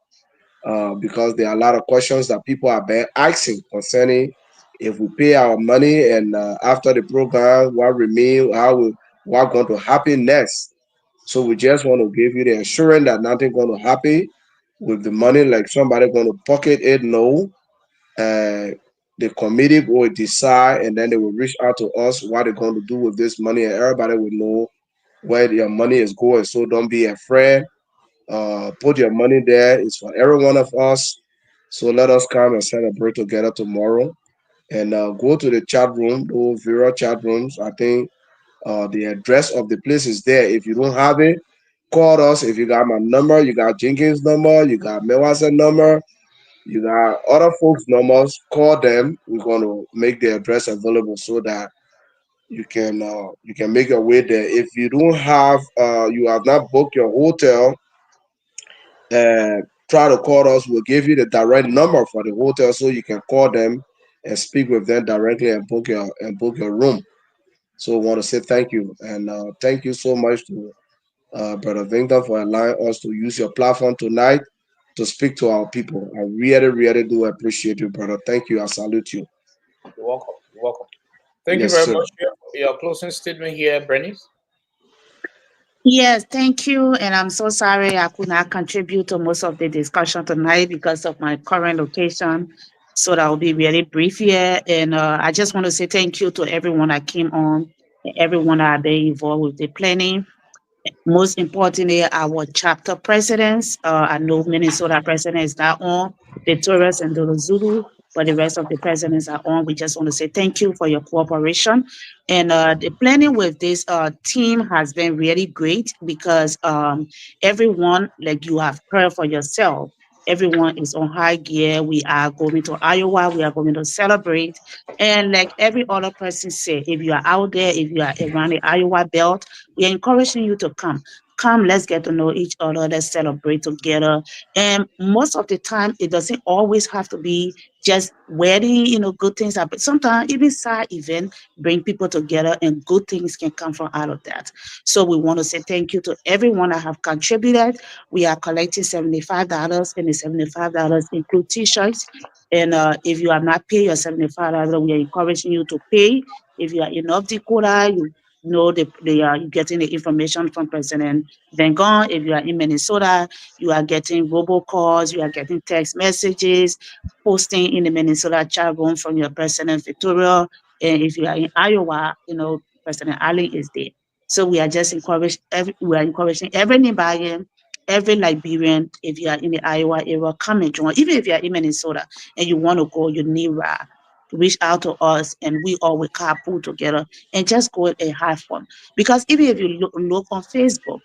because there are a lot of questions that people have been asking concerning if we pay our money and after the program, what remain, what going to happen next. So we just want to give you the assurance that nothing going to happen with the money, like somebody going to pocket it. No, uh, the committee will decide, and then they will reach out to us what they're going to do with this money, and everybody will know where their money is going. So don't be afraid, put your money there. It's for every one of us. So let us come and celebrate together tomorrow. And go to the chat room, those various chat rooms. I think the address of the place is there. If you don't have it, call us. If you got my number, you got Jenkins' number, you got Mewasa number, you got other folks' numbers, call them. We're going to make the address available so that you can make your way there. If you don't have you have not booked your hotel, uh, try to call us. We'll give you the direct number for the hotel so you can call them and speak with them directly and book your room. So I want to say thank you and thank you so much to Brother Victor for allowing us to use your platform tonight to speak to our people. I really, really do appreciate you, brother. Thank you. I salute you. You're welcome. You're welcome. Thank you Yes, very sir. much for your closing statement here, Bernice. Yes, thank you. And I'm so sorry I could not contribute to most of the discussion tonight because of my current location. So that will be very brief here. And I just want to say thank you to everyone that came on, and everyone that are been involved with the planning. Most importantly, our chapter presidents. I know Minnesota president is not on, Victorious and Dolo Zulu, but the rest of the presidents are on. We just want to say thank you for your cooperation. And the planning with this team has been really great because everyone, like you have heard for yourself, everyone is on high gear. We are going to Iowa. We are going to celebrate. And like every other person said, if you are out there, if you are around the Iowa belt, we are encouraging you to come. come, let's get to know each other, let's celebrate together. And most of the time, it doesn't always have to be just wedding, good things happen. Sometimes even side event bring people together and good things can come from out of that. So we want to say thank you to everyone that have contributed. We are collecting $75, and the $75 include t-shirts. And if you have not paid your $75, we are encouraging you to pay. If you are in North Dakota, you know they are getting the information from President Van Gogh. If you are in Minnesota, you are getting robocalls, you are getting text messages, posting in the Minnesota chat room from your President Victoria. And if you are in Iowa, President Ali is there. So we are just encouraging every Nigerian, every Liberian, if you are in the Iowa area, come and join. Even if you are in Minnesota and you want to go, you need reach out to us and we all will carpool together and just go and have fun. Because even if you look on Facebook,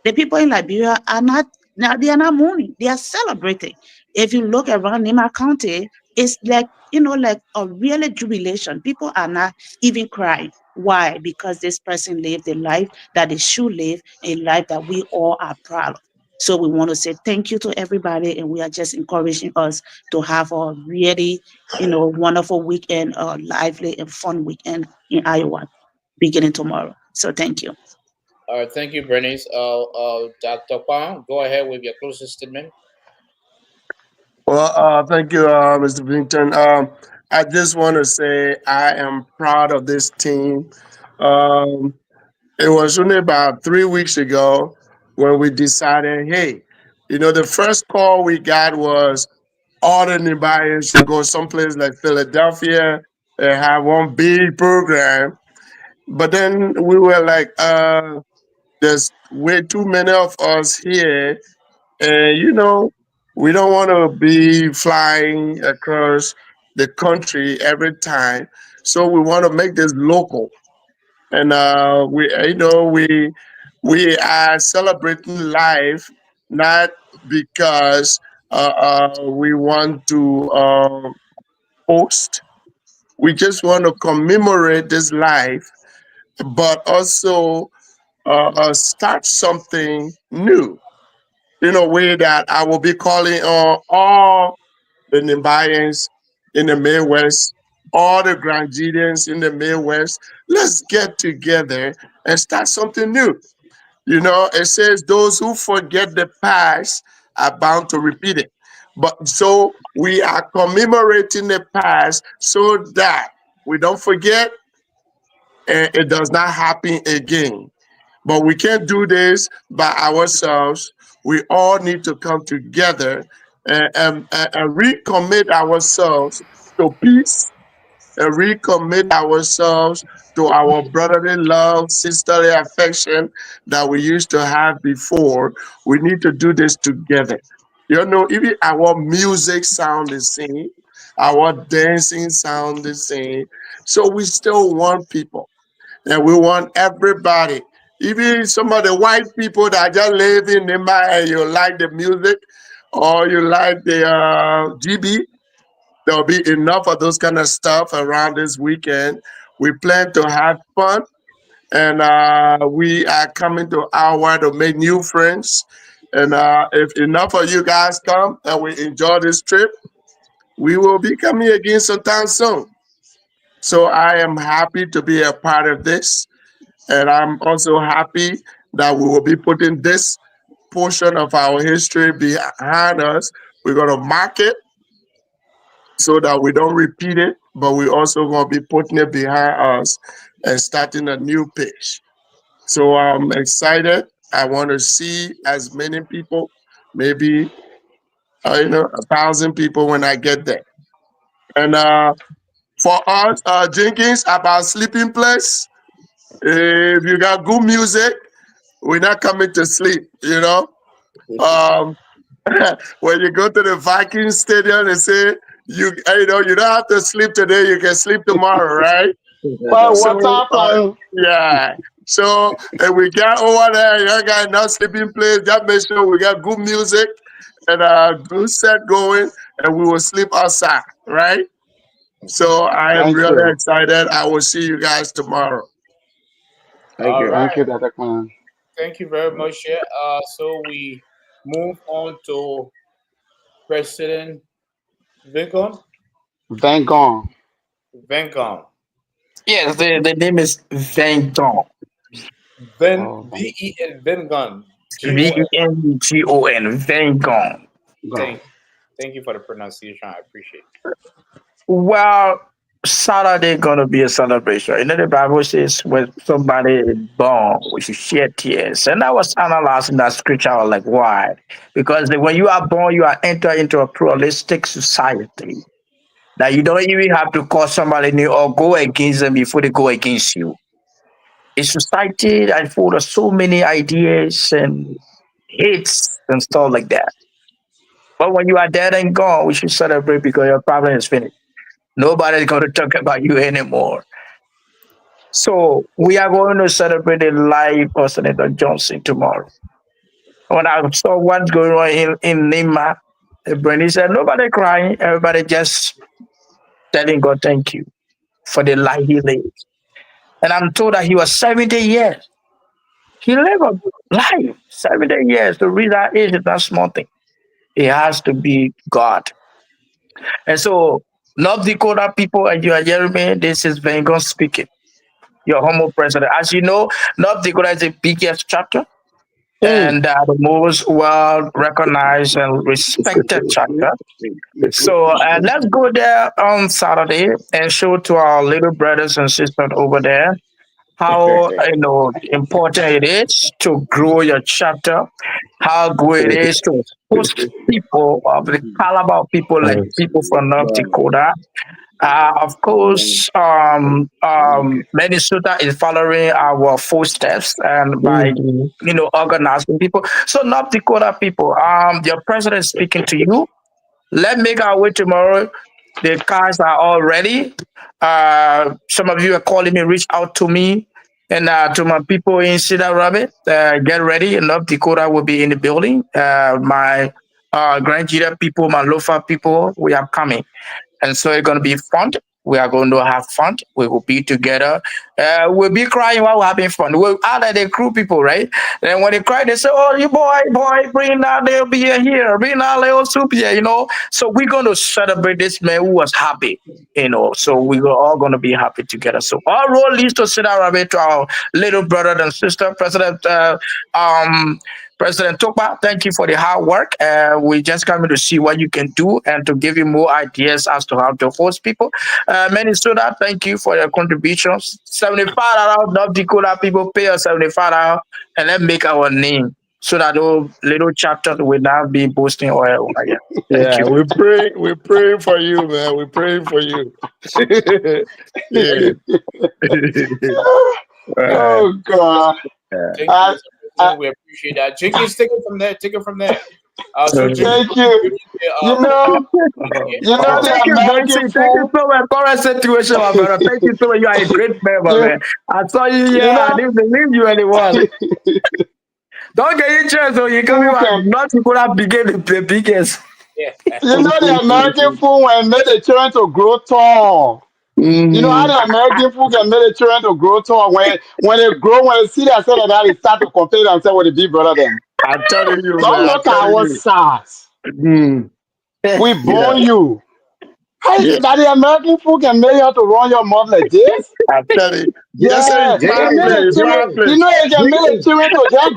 the people in Liberia are not now they are not mourning, they are celebrating. If you look around Nima County, it's like like a really jubilation. People are not even crying. Why? Because this person lived a life that they should live, a life that we all are proud of. So we want to say thank you to everybody, and we are just encouraging us to have a really, wonderful weekend, a lively and fun weekend in Iowa, beginning tomorrow. So thank you. All right, thank you, Bernice. Dr. Kwang, go ahead with your closing statement. Well, thank you, Mr. Bington. I just want to say I am proud of this team. Um, it was only about 3 weeks ago when we decided, hey, the first call we got was all the Nimbaians should go someplace like Philadelphia and have one big program. But then we were like, there's way too many of us here, and we don't want to be flying across the country every time. So we want to make this local, and we are celebrating life, not because we want to post. We just want to commemorate this life, but also start something new in a way that I will be calling on all the Nimbayans in the Midwest, all the Grandidians in the Midwest. Let's get together and start something new. It says those who forget the past are bound to repeat it. But so we are commemorating the past so that we don't forget and it does not happen again. But we can't do this by ourselves. We all need to come together and recommit ourselves to peace and recommit ourselves to our brotherly love, sisterly affection that we used to have before. We need to do this together. Even our music sound the same, our dancing sound the same. So we still want people. And we want everybody, even some of the white people that just live in Nimba and you like the music or you like the GB, there'll be enough of those kind of stuff around this weekend. We plan to have fun and we are coming to our to make new friends. And if enough of you guys come and we enjoy this trip, we will be coming again sometime soon. So I am happy to be a part of this. And I'm also happy that we will be putting this portion of our history behind us. We're going to mark it so that we don't repeat it, but we also going to be putting it behind us and starting a new page. So I'm excited. I want to see as many people, maybe 1,000 people when I get there. And for us, Jenkins, about sleeping place, if you got good music, we're not coming to sleep. Um, when you go to the Vikings stadium, they say you don't have to sleep today. You can sleep tomorrow, right? But So what's happening? yeah. So if we get over there, you got enough sleeping place. Just make sure we got good music and good set going, and we will sleep outside, right? So I am Thank really you. excited. I will see you guys tomorrow. Thank All you. Thank right. you, Dr. Khan. Thank you very much. Yeah. So we move on to President Lincoln. Van Gogh. Lincoln. Yes, the name is Van Gogh. Oh, Van VEN Lincoln. GON. Vengon. Van Gogh. Gogh. Thank you for the pronunciation. I appreciate Well, Saturday gonna be a celebration. You know the Bible says when somebody is born, we should shed tears. And I was analyzing that scripture. I was like, why? Because when you are born, you are entered into a pluralistic society that you don't even have to call somebody new or go against them before they go against you. A society that full of so many ideas and hates and stuff like that. But when you are dead and gone, we should celebrate because your problem is finished. Nobody's going to talk about you anymore. So we are going to celebrate the life of Senator Johnson tomorrow. When I saw what's going on in Nimba, Bernie said, nobody crying, everybody just telling God thank you for the life he lived. And I'm told that he was 70 years. He lived a life, 70 years. To reach that age is not small thing. It has to be God. And so, North Dakota people, and you are hearing me, this is Vengon speaking, your humble president. As you know, North Dakota is the biggest chapter Mm. and the most well recognized and respected chapter. So let's go there on Saturday and show to our little brothers and sisters over there how important it is to grow your chapter, how good it is to host people of the caliber of people like people from North Dakota. Of course, Minnesota is following our footsteps and by organizing people. So North Dakota people, your president is speaking to you. Let's make our way tomorrow. The cars are all ready. Some of you are calling me, reach out to me. And to my people in Cedar Rabbit, get ready. North Dakota will be in the building. My Grand Gita people, my Lofa people, we are coming. And so it's going to be fun. We are going to have fun. We will be together. We'll be crying while we're having fun. We're out of the crew people, right? And when they cry, they say, oh, you boy, bring out little beer here, bring out little soup here. So we're going to celebrate this man who was happy. So we're all going to be happy together. So our role is to sit around to our little brother and sister, um, President Tokpa, thank you for the hard work. We just coming to see what you can do and to give you more ideas as to how to host people. Minnesota, thank you for your contributions. 75 around North Dakota people pay us 75 and let's make our name so that those little chapters will not be boasting oil again. Thank Yeah, you. we pray for you, man. We pray for you. Yeah. Oh God. Thank you, I, Mr. I, President. We appreciate that. Jenkins, take it from there. Take it from there. So Jenkins, thank you. You know, you know the Thank you, Benson. American Thank you food. so much. Current situation, my brother. Thank you so much. You are a great member, You, man. I saw you here. you I know, didn't believe you anyone. Don't get interest, so you coming food back. can. Not people that begin the biggest. yeah. You know the American food when make the children to grow tall. You know how Mhm. the American food can make the children to grow tall when they grow, when they see themselves like that, they start to compare themselves with the big brother them. I'm telling you, man. Don't I'm look at telling our you. size. Mm. We Yeah. born you. Hey, Yeah. that the American food can make you to run your mouth like this? I'm telling you. Yes, sir. Yeah, It's it can Jiggy, make the fireplace. children. jiggy, You Fireplace. know, it can make the children to just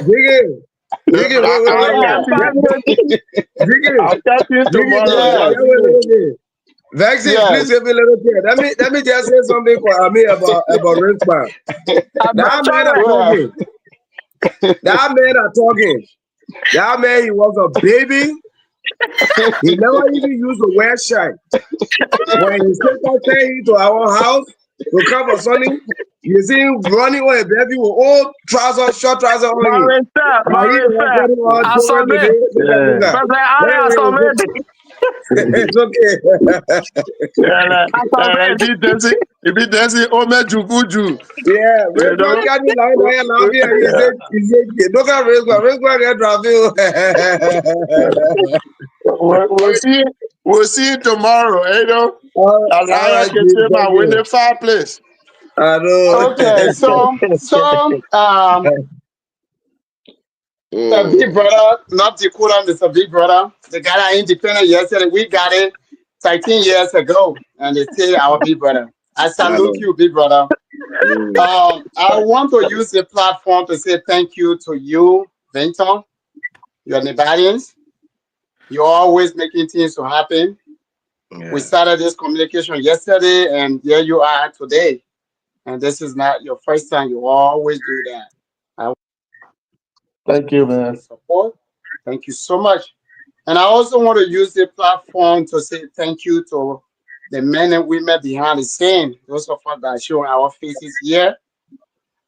jiggy, jiggy, wait, wait, I'll wait, yeah, catch you. wait. Jiggy, I'll catch you jiggy, tomorrow. wait, yes, Just wait, wait. wait, wait. Vexy, please yes. give me a little bit. Let me just say something for me about Rinsman. I'm not That man are trying. Well, talking. That man are talking. That man, he was a baby. He never even used to wear shirt. When his sister came into our house to come for Sunday, you see him running on a baby with old trousers, short trousers on him. Now he was Marissa, getting all I children submit. today. Yeah. President Ali, I Anyway, submit. it's okay. Yeah, I like submit. if he dancing, Ome Jukuju. Yeah, You Rinsman know? can't be lying there now. He said, look at Rinsman get traffic. We'll see you tomorrow, All Alaya right, can Jim, say my thank winning you. fireplace. I know. Okay, the big brother, not Dakota, Mr. Big Brother. The guy that independent yesterday, we got it 13 years ago, and they say our big brother. I I salute know. you, big brother. Mm. I want to use the platform to say thank you to you, Vinton, your Nevadians. You're always making things to happen. We Yeah. started this communication yesterday, and here you are today. And this is not your first time. You always do that. I Thank you, want man. to support. Thank you so much. And I also want to use the platform to say thank you to the men and women behind the scene. Those of us that are showing our faces here.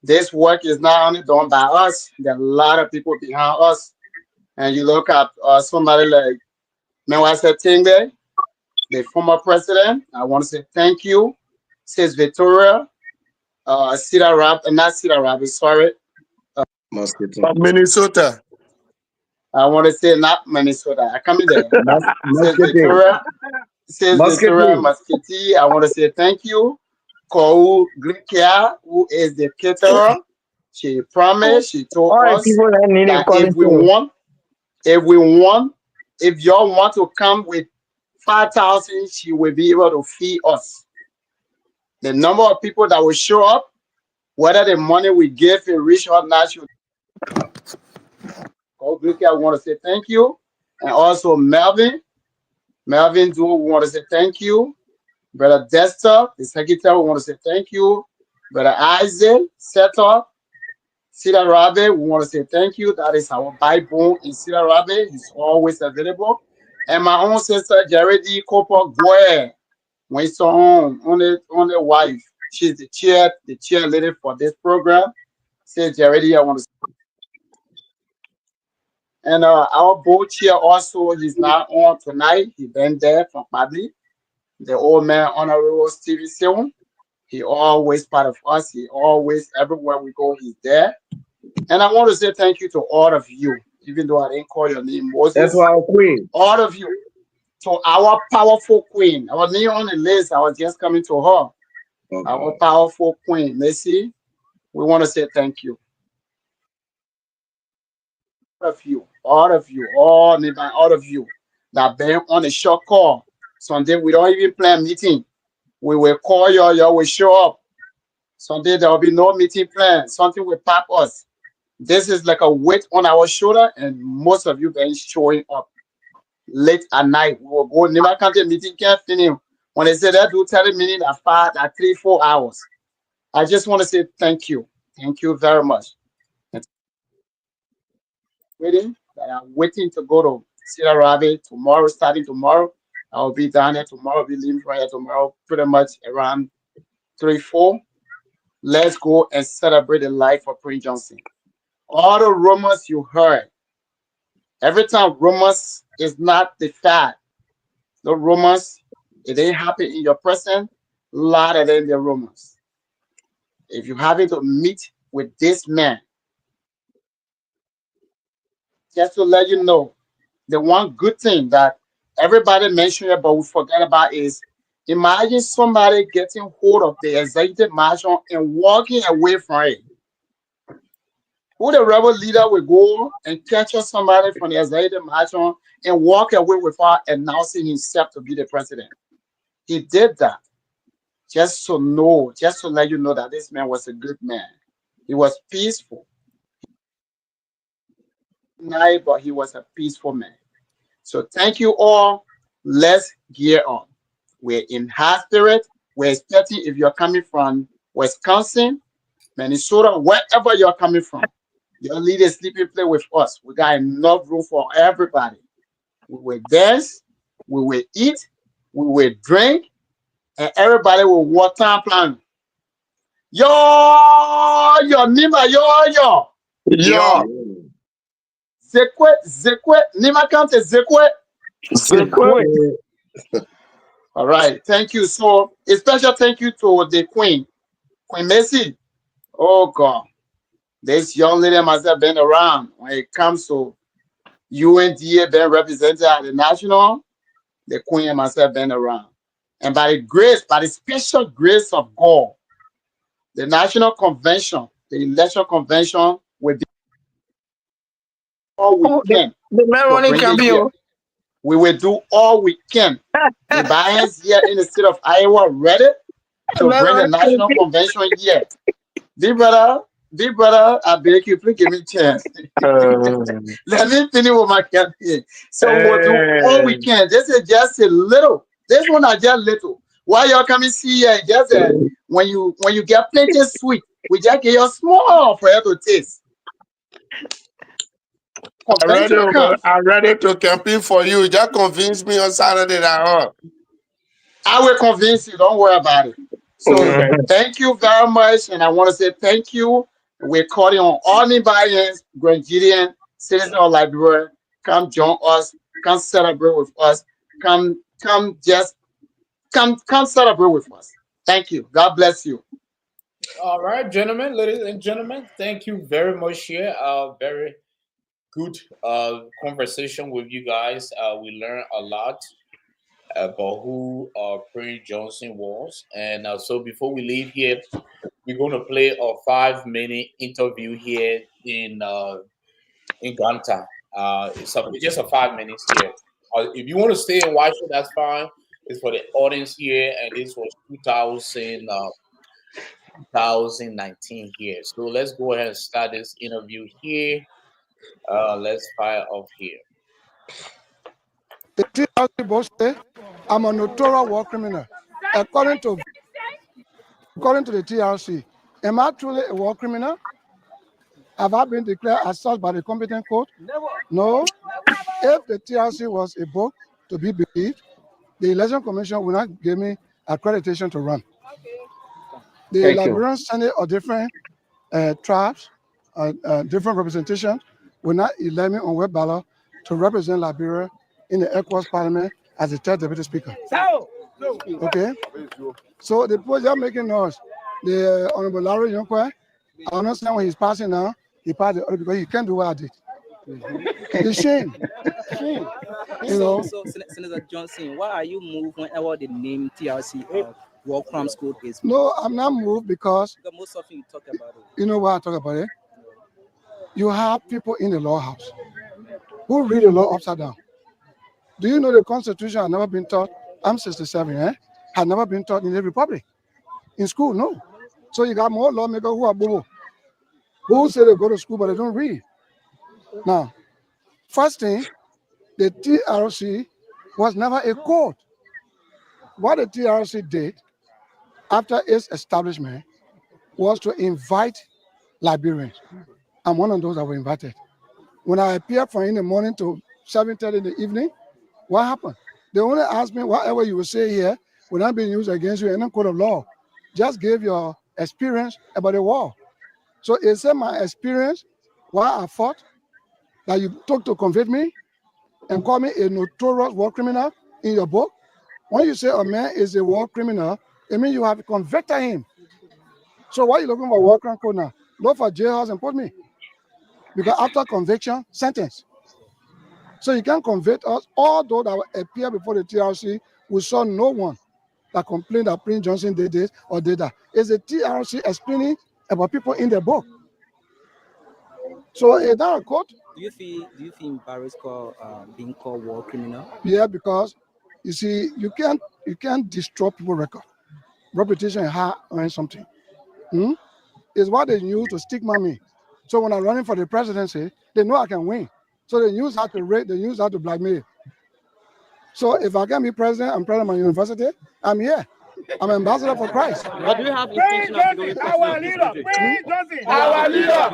This work is not only done by us. There are a lot of people behind us. And you look at somebody like Mewasa Tingbe, the former president. I want to say thank you. Says Victoria, Cedar not Cedar Rabbit, sorry. Mosquito. From Minnesota. I want to say not Minnesota. I come in there. Says Musketeer. Victoria. Says Victoria Musketeer. Muscati. I want to say thank you. Kou Glikia, who is the caterer. She promised, she told All right, us people that need to that call into. if y'all want to come with 5,000, she will be able to feed us. The number of people that will show up, whether the money we give it reach or not, she I want to say thank you. And also Melvin do want to say thank you. Brother Dexter, the secretary, we want to say thank you. Brother Isaac, Setter, Cedar Rabbit, we want to say thank you. That is our backbone in Cedar Rabbit. He's always available. And my own sister, Jaredi Cooper Guer, when it's on the wife. She's the cheerleader for this program. Says Jaredi, I want to say. And our board chair also, he's not on tonight. He been there from Padley. The old man, Honorable Stevie Sion. He always part of us. He always, everywhere we go, he's there. And I want to say thank you to all of you, even though I didn't call your name, That's Moses. our queen. All of you, to our powerful queen. Our name on the list, I was just coming to her. Our Okay. powerful queen, Missy. We want to say thank you. All of you, all of you that been on a short call. Sunday, we don't even plan meeting. We will call y'all will show up. Sunday, there will be no meeting plan. Something will pop us. This is like a weight on our shoulder, and most of you been showing up late at night. We will go, never counted meeting can't finish. When they say that, do 30 minutes at 5, at 3, 4 hours. I just want to say thank you. Thank you very much. Waiting to go to Cedar Rabbit tomorrow, starting tomorrow. I'll be down there tomorrow, I'll be leaving from here tomorrow, pretty much around 3, 4. Let's go and celebrate the life of Prince Johnson. All the rumors you heard, every time rumors is not the fact. The rumors, it ain't happen in your present, a lot of them the rumors. If you having to meet with this man, just to let you know, the one good thing that everybody mentioned but we forget about is imagine somebody getting hold of the executive marshal and walking away from it. Who the rebel leader will go and capture somebody from the executive marshal and walk away without announcing himself to be the president? He did that just to know, just to let you know that this man was a good man. He was peaceful, nice, but he was a peaceful man. So thank you all. Let's gear on. We're in high spirit. We're expecting if you're coming from Wisconsin, Minnesota, wherever you're coming from, your leader sleeping play with us. We got enough room for everybody. We will dance, we will eat, we will drink, and everybody will walk time plan. Yo, Nimba, yo. Yo, Zekwe, Nimba Kante, Zekwe. c'est C'est quoi? quick. All right, thank you. So, a special thank you to the Queen, Queen Mercy. Oh, God. This young lady must have been around when it comes to UNDA being represented at the national. The Queen must have been around. And by the grace, by the special grace of God, The National Convention, the Election Convention will be all we Oh, can the man to running bring it here. campaign. We will do all we can. The Lions here in the state of Iowa ready to Man bring the running National campaign. Convention here. Big brother, I beg you, please give me a chance. Let me finish with my campaign. So we'll do all we can. This is just a little. This one is just little. Why y'all coming see here? Just when you get plenty sweet, we just get you small for you to taste. Convention comes. I'm ready to campaign for you. Just convince me on Saturday that I will convince you. Don't worry about it. So thank you very much. And I want to say thank you. We're calling on all Nimbians, Grandidian, citizens of Liberia. Come join us. Come celebrate with us. Come celebrate with us. Thank you. God bless you. All right, gentlemen, ladies and gentlemen, thank you very much here. Very good conversation with you guys. We learned a lot about who Prince Johnson was. And so before we leave here, we're going to play a 5-minute interview here in Ganta. It's just a 5 minutes here. If you want to stay and watch it, that's fine. It's for the audience here, and this was 2019 here. So let's go ahead and start this interview here. Let's fire off here. I'm a notorious war criminal. According to the TRC, am I truly a war criminal? Have I been declared as such by the competent court? No. If the TRC was a book to be believed, the Election Commission will not give me accreditation to run. The Liberian Senate or different tribes, different representation will not elect me on web ballot to represent Liberia in the ECOWAS Parliament as the third deputy speaker. Okay? So the point you're making noise, the Honorable Larry Yonkwe, I understand when he's passing now, he passed the other because he can't do what I did. It's shame. Shame. You know? So, Senator Johnson, why are you moved whenever the name TRC War Crimes Code is? No, I'm not moved because most often you talk about it. You know why I talk about it? You have people in the law house who read the law upside down. Do you know the Constitution had never been taught? I'm 67, had never been taught in the Republic. In school, no. So you got more lawmakers who are boo, who say they go to school but they don't read. Now, first thing, the TRC was never a court. What the TRC did after its establishment was to invite Liberians. I'm one of those that were invited. When I appeared from in the morning to 7:30 in the evening, what happened? They only asked me whatever you will say here will not be used against you in any court of law. Just give your experience about the war. So it said my experience, why I fought, that you took to convict me and call me a notorious war criminal in your book. When you say a man is a war criminal, it means you have convicted him. So why are you looking for war crime code now? Look for jailhouse and put me. Because after conviction, sentence. So you can't convict us. All those that appear before the TRC, we saw no one that complained that Prince Johnson did this or did that. It's the TRC explaining about people in the book. So is that a court? Do you feel embarrassed being called war criminal? Yeah, because you see, you can't destroy people's record. Reputation is hard or something. It's what they use to stigma me. So when I'm running for the presidency, they know I can win. So they use that to rape, they use that to blackmail. So if I can be president, I'm president of my university, I'm here. I'm ambassador for Christ. But do you have intention of becoming president of this country? Our leader!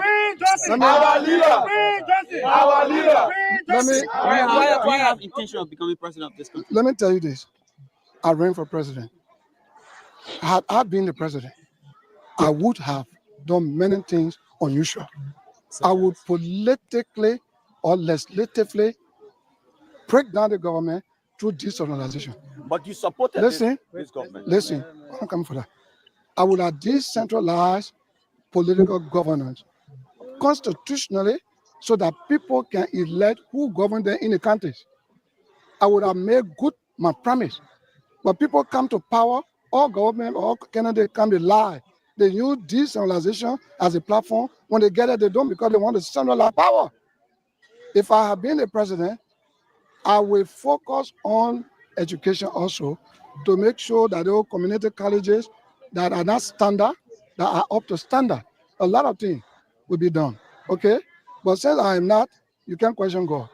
Why have intention of becoming president of this country? Let me tell you this. I ran for president. Had I been the president, I would have done many things unusual. I would politically or legislatively break down the government through decentralization. But you supported this government. Listen, I'm coming for that. I would have decentralized political governance constitutionally so that people can elect who govern them in the countries. I would have made good my promise. But people come to power, all government, all candidates come to lie. They use decentralization as a platform. When they get it, they don't because they want to centralize power. If I have been a president, I will focus on education also to make sure that those community colleges that are not standard, that are up to standard, a lot of things will be done. Okay? But since I am not, you can't question God.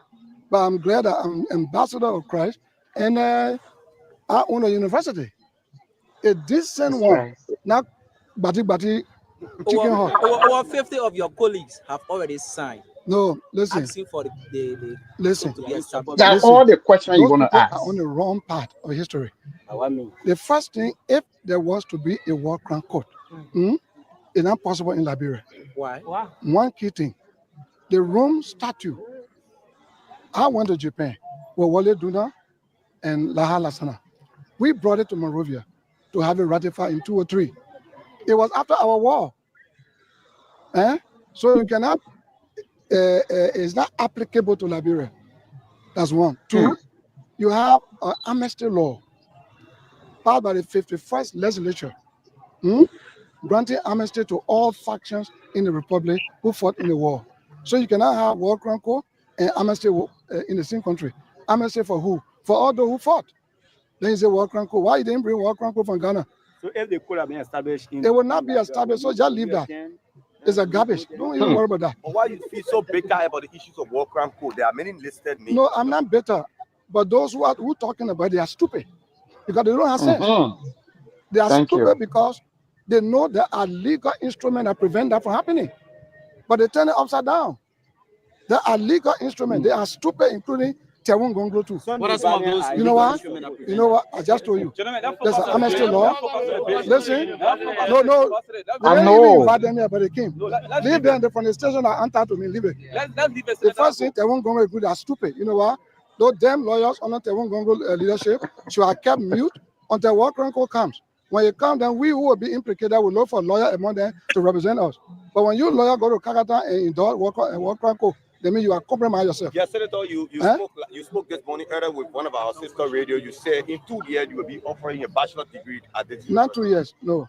But I'm glad that I'm ambassador of Christ and I own a university, a decent That's one, right. not bati chicken Over, hut. over 50 of your colleagues have already signed No, listen, asking for the school listen, to be established. That's listen. all the question you're Those gonna people are on ask. the wrong part of history. The first thing, if there was to be a war crime court, it's not possible in Liberia. Why? One key thing, the Rome statue. I went to Japan with Wale Duna and Laha Lasana. We brought it to Monrovia to have it ratified in 203. It was after our war. So you cannot, it's not applicable to Liberia. That's one. Two, you have an amnesty law passed by the 51st legislature, granting amnesty to all factions in the republic who fought in the war. So you cannot have war crime court and amnesty in the same country. Amnesty for who? For all those who fought. Then you say war crime court. Why you didn't bring war crime court from Ghana? So if they could have been established in, It will not be established, so just leave that. It's a garbage. Don't even worry about that. But why you feel so bitter about the issues of war crime code? There are many listed names. No, I'm not bitter. But those who talking about it, they are stupid because they don't have sense. They are Thank stupid you. because they know there are legal instruments that prevent that from happening. But they turn it upside down. There are legal instruments. They are stupid, including Tewon Gonglo too. What are some of those? You know what? You know what? I just told you. There's an amnesty law. Listen, no. We I didn't even know. invite them here, but they came. Leave them from the station and enter to me. Leave it. The first thing Tewon Gonglo agreed are stupid. You know what? Those damn lawyers under Tewon Gonglo leadership should have kept mute until war crime court comes. When it comes, then we who will be implicated will look for a lawyer among them to represent us. But when you lawyer go to Kakata and endorse war crime court, that means you are compromising yourself. Yes, Senator, you spoke this morning earlier with one of our sister radio. You said in 2 years you will be offering a bachelor's degree at this Not 2 years, no.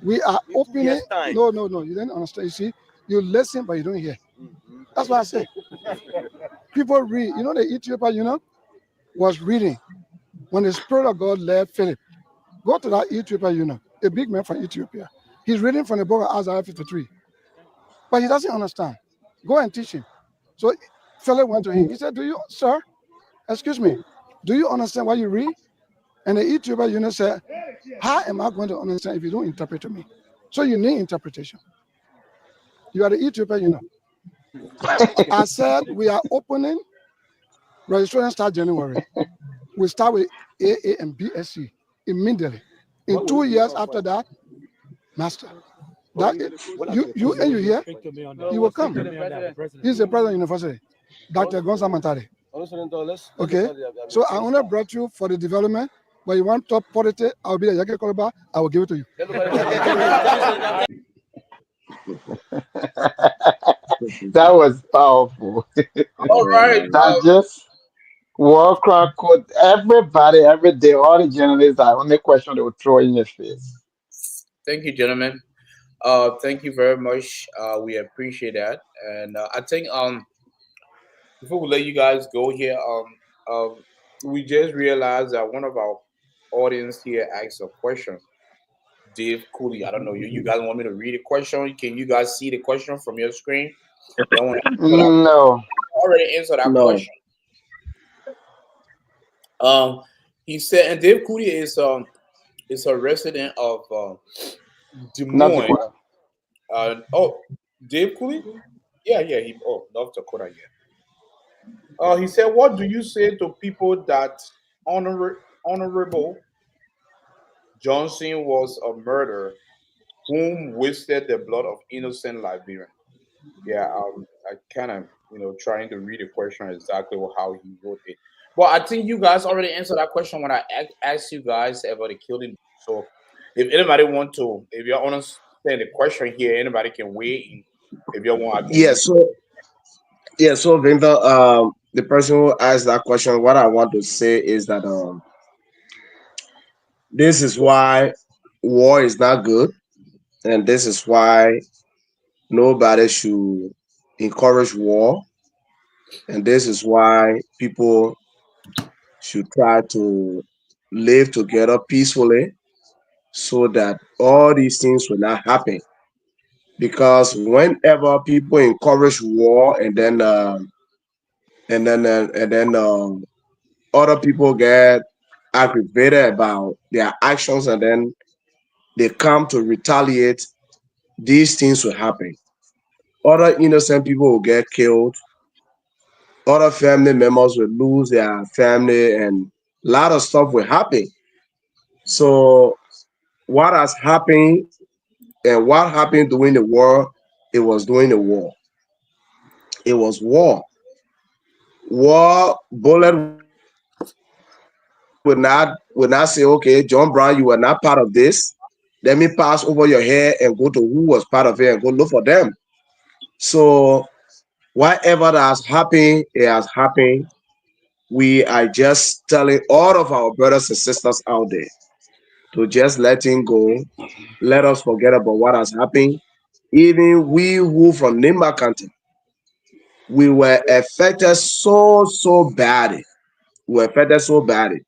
We are opening. No. You didn't understand. You see, you listen, but you don't hear. That's what I say. People read. You know, the Ethiopia, was reading when the Spirit of God led Philip. Go to that Ethiopia, a big man from Ethiopia. He's reading from the book of Isaiah 53. But he doesn't understand. Go and teach him. So Philip went to him. He said, sir, excuse me, do you understand what you read? And the Ethiopian said, how am I going to understand if you don't interpret to me? So you need interpretation. You are the Ethiopian, I said, we are opening, registration start January. We start with AA and BSc immediately. In 2 years after that, master. That you here, you will come. He's the president of the university, Dr. Gonza Mantari. Okay, so I only brought you for the development, but you want top politics, I'll be a Yake Koloba, I will give it to you. That was powerful. All right. That just war crime code. Everybody, every day, all the journalists, the only question they will throw in your face. Thank you, gentlemen. Thank you very much. We appreciate that. And I think before we let you guys go here, we just realized that one of our audience here asked a question. Dave Cooley, I don't know. You guys want me to read a question? Can you guys see the question from your screen? Y'all want to answer that? No. Already answered that No. question. He said, and Dave Cooley is a resident of Des North Moines. Dakota. Dave Cooley? Yeah, North Dakota, yeah. He said, what do you say to people that Honorable Johnson was a murderer whom wasted the blood of innocent Liberians? Yeah, I kind of, trying to read the question exactly how he wrote it. Well, I think you guys already answered that question when I asked you guys about the killing. So if anybody if you understand the question here, anybody can weigh in. If you want, I can Yeah, so Vinta, the person who asked that question, what I want to say is that this is why war is not good. and this is why nobody should encourage war, and this is why people should try to live together peacefully so that all these things will not happen. Because whenever people encourage war and then other people get aggravated about their actions and then they come to retaliate, these things will happen. Other innocent people will get killed, other family members will lose their family, and a lot of stuff will happen. So what has happened and what happened during the war, it was during the war. It was war. War bullet would not say, okay, John Brown, you were not part of this. Let me pass over your head and go to who was part of it and go look for them. So whatever that has happened, it has happened. We are just telling all of our brothers and sisters out there to just letting go. Let us forget about what has happened. Even we who from Nimba County, we were affected so badly. We were affected so badly.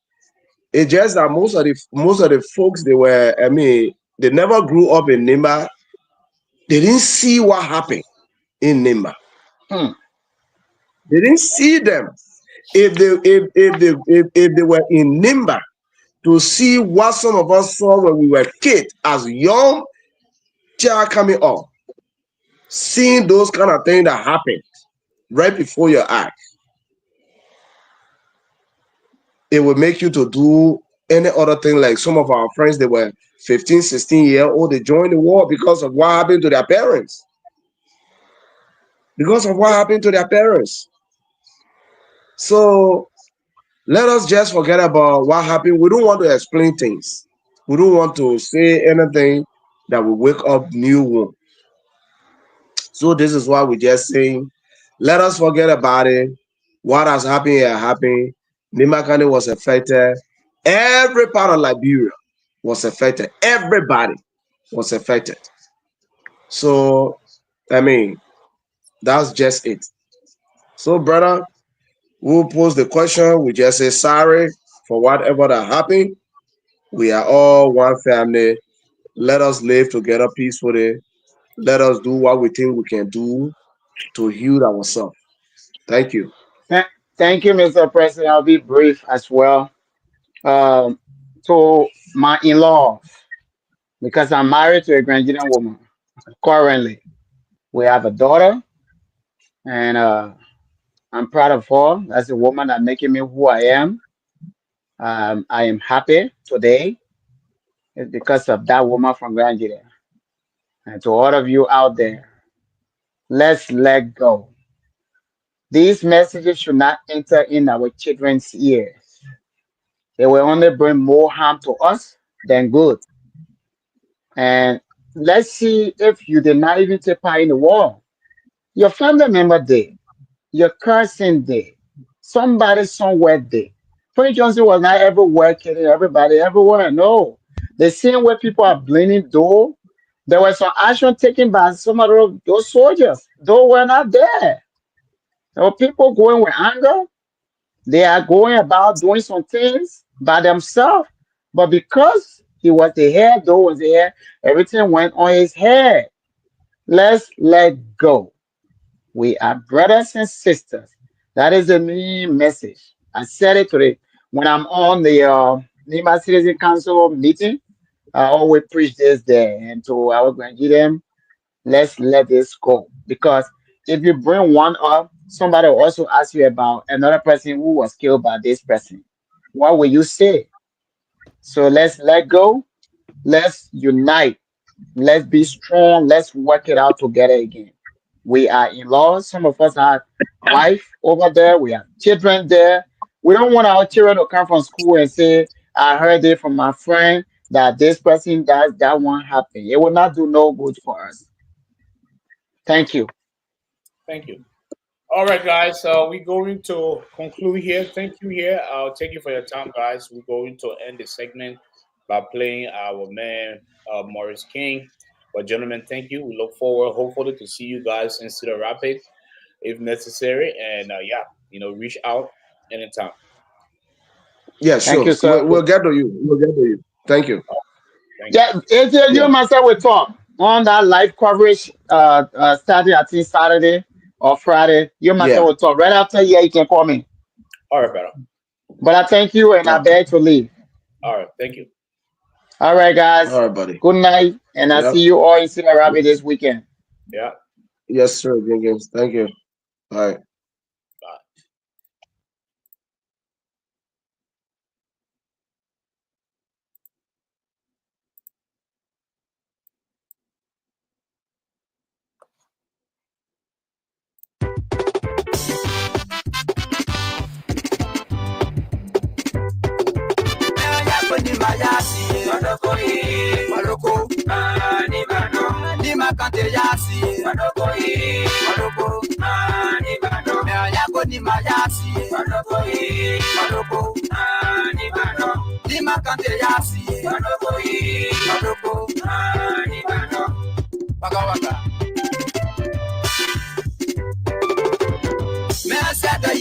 It's just that most of the folks they were, I mean, they never grew up in Nimba. They didn't see what happened in Nimba. Hmm. They didn't see them. If they were in Nimba to see what some of us saw when we were kids as young child coming up, seeing those kind of things that happen right before your eyes, it would make you to do any other thing. Like some of our friends, they were 15, 16-year old, they joined the war because of what happened to their parents. Because of what happened to their parents. So let us just forget about what happened. We don't want to explain things. We don't want to say anything that will wake up new wound. So this is why we just saying, let us forget about it. What has happened here happened. Nimba County was affected. Every part of Liberia was affected. Everybody was affected. So I mean, that's just it. So brother, we'll pose the question. We just say sorry for whatever that happened. We are all one family. Let us live together peacefully. Let us do what we think we can do to heal ourselves. Thank you. Th- Thank you, Mr. President. I'll be brief as well. Um, to my in-law, because I'm married to a Nigerian woman. Currently, we have a daughter, and I'm proud of her. That's a woman that making me who I am. I am happy today. It's because of that woman from Nigeria. And to all of you out there, let's let go. These messages should not enter in our children's ears. They will only bring more harm to us than good. And let's see if you did not even take part in the war. Your family member did. Your cousin did. Somebody somewhere did. Prince Johnson was not everywhere killing everybody everywhere. No. The same way people are blaming Doe, there was some action taken by some of those soldiers. Though were not there. There were people going with anger. They are going about doing some things by themselves. But because he was the head, Doe was the head, everything went on his head. Let's let go. We are brothers and sisters. That is the main message. I said it today when I'm on the Nimba Citizen Council meeting. I always preach this there, and to our grandchildren, let's let this go. Because if you bring one up, somebody will also ask you about another person who was killed by this person. What will you say? So let's let go. Let's unite. Let's be strong. Let's work it out together again. We are in laws. Some of us have wife over there. We have children there. We don't want our children to come from school and say, I heard it from my friend that this person does that one happen. It will not do no good for us. Thank you. Thank you. All right, guys. So we're going to conclude here. Thank you here. Thank you for your time, guys. We're going to end the segment by playing our man Morris King. But gentlemen, thank you. We look forward, hopefully, to see you guys in Cedar Rapids if necessary. And reach out anytime. Yeah, Thank sure. you, sir. We'll get to you. We'll get to you. Thank you. Thank Yeah, AJ, you Yeah. and myself will talk on that live coverage starting I think Saturday or Friday. You and myself Yeah. will talk. Right after here, you can call me. you. All right, brother. But I thank you and I Okay. beg to leave. All right, thank you. All right, guys. All right, buddy. Good night. And I Yep. see you all in Cedar Rapids this weekend. Yeah. Yes, sir. Jenkins. Thank you. All right. Bye.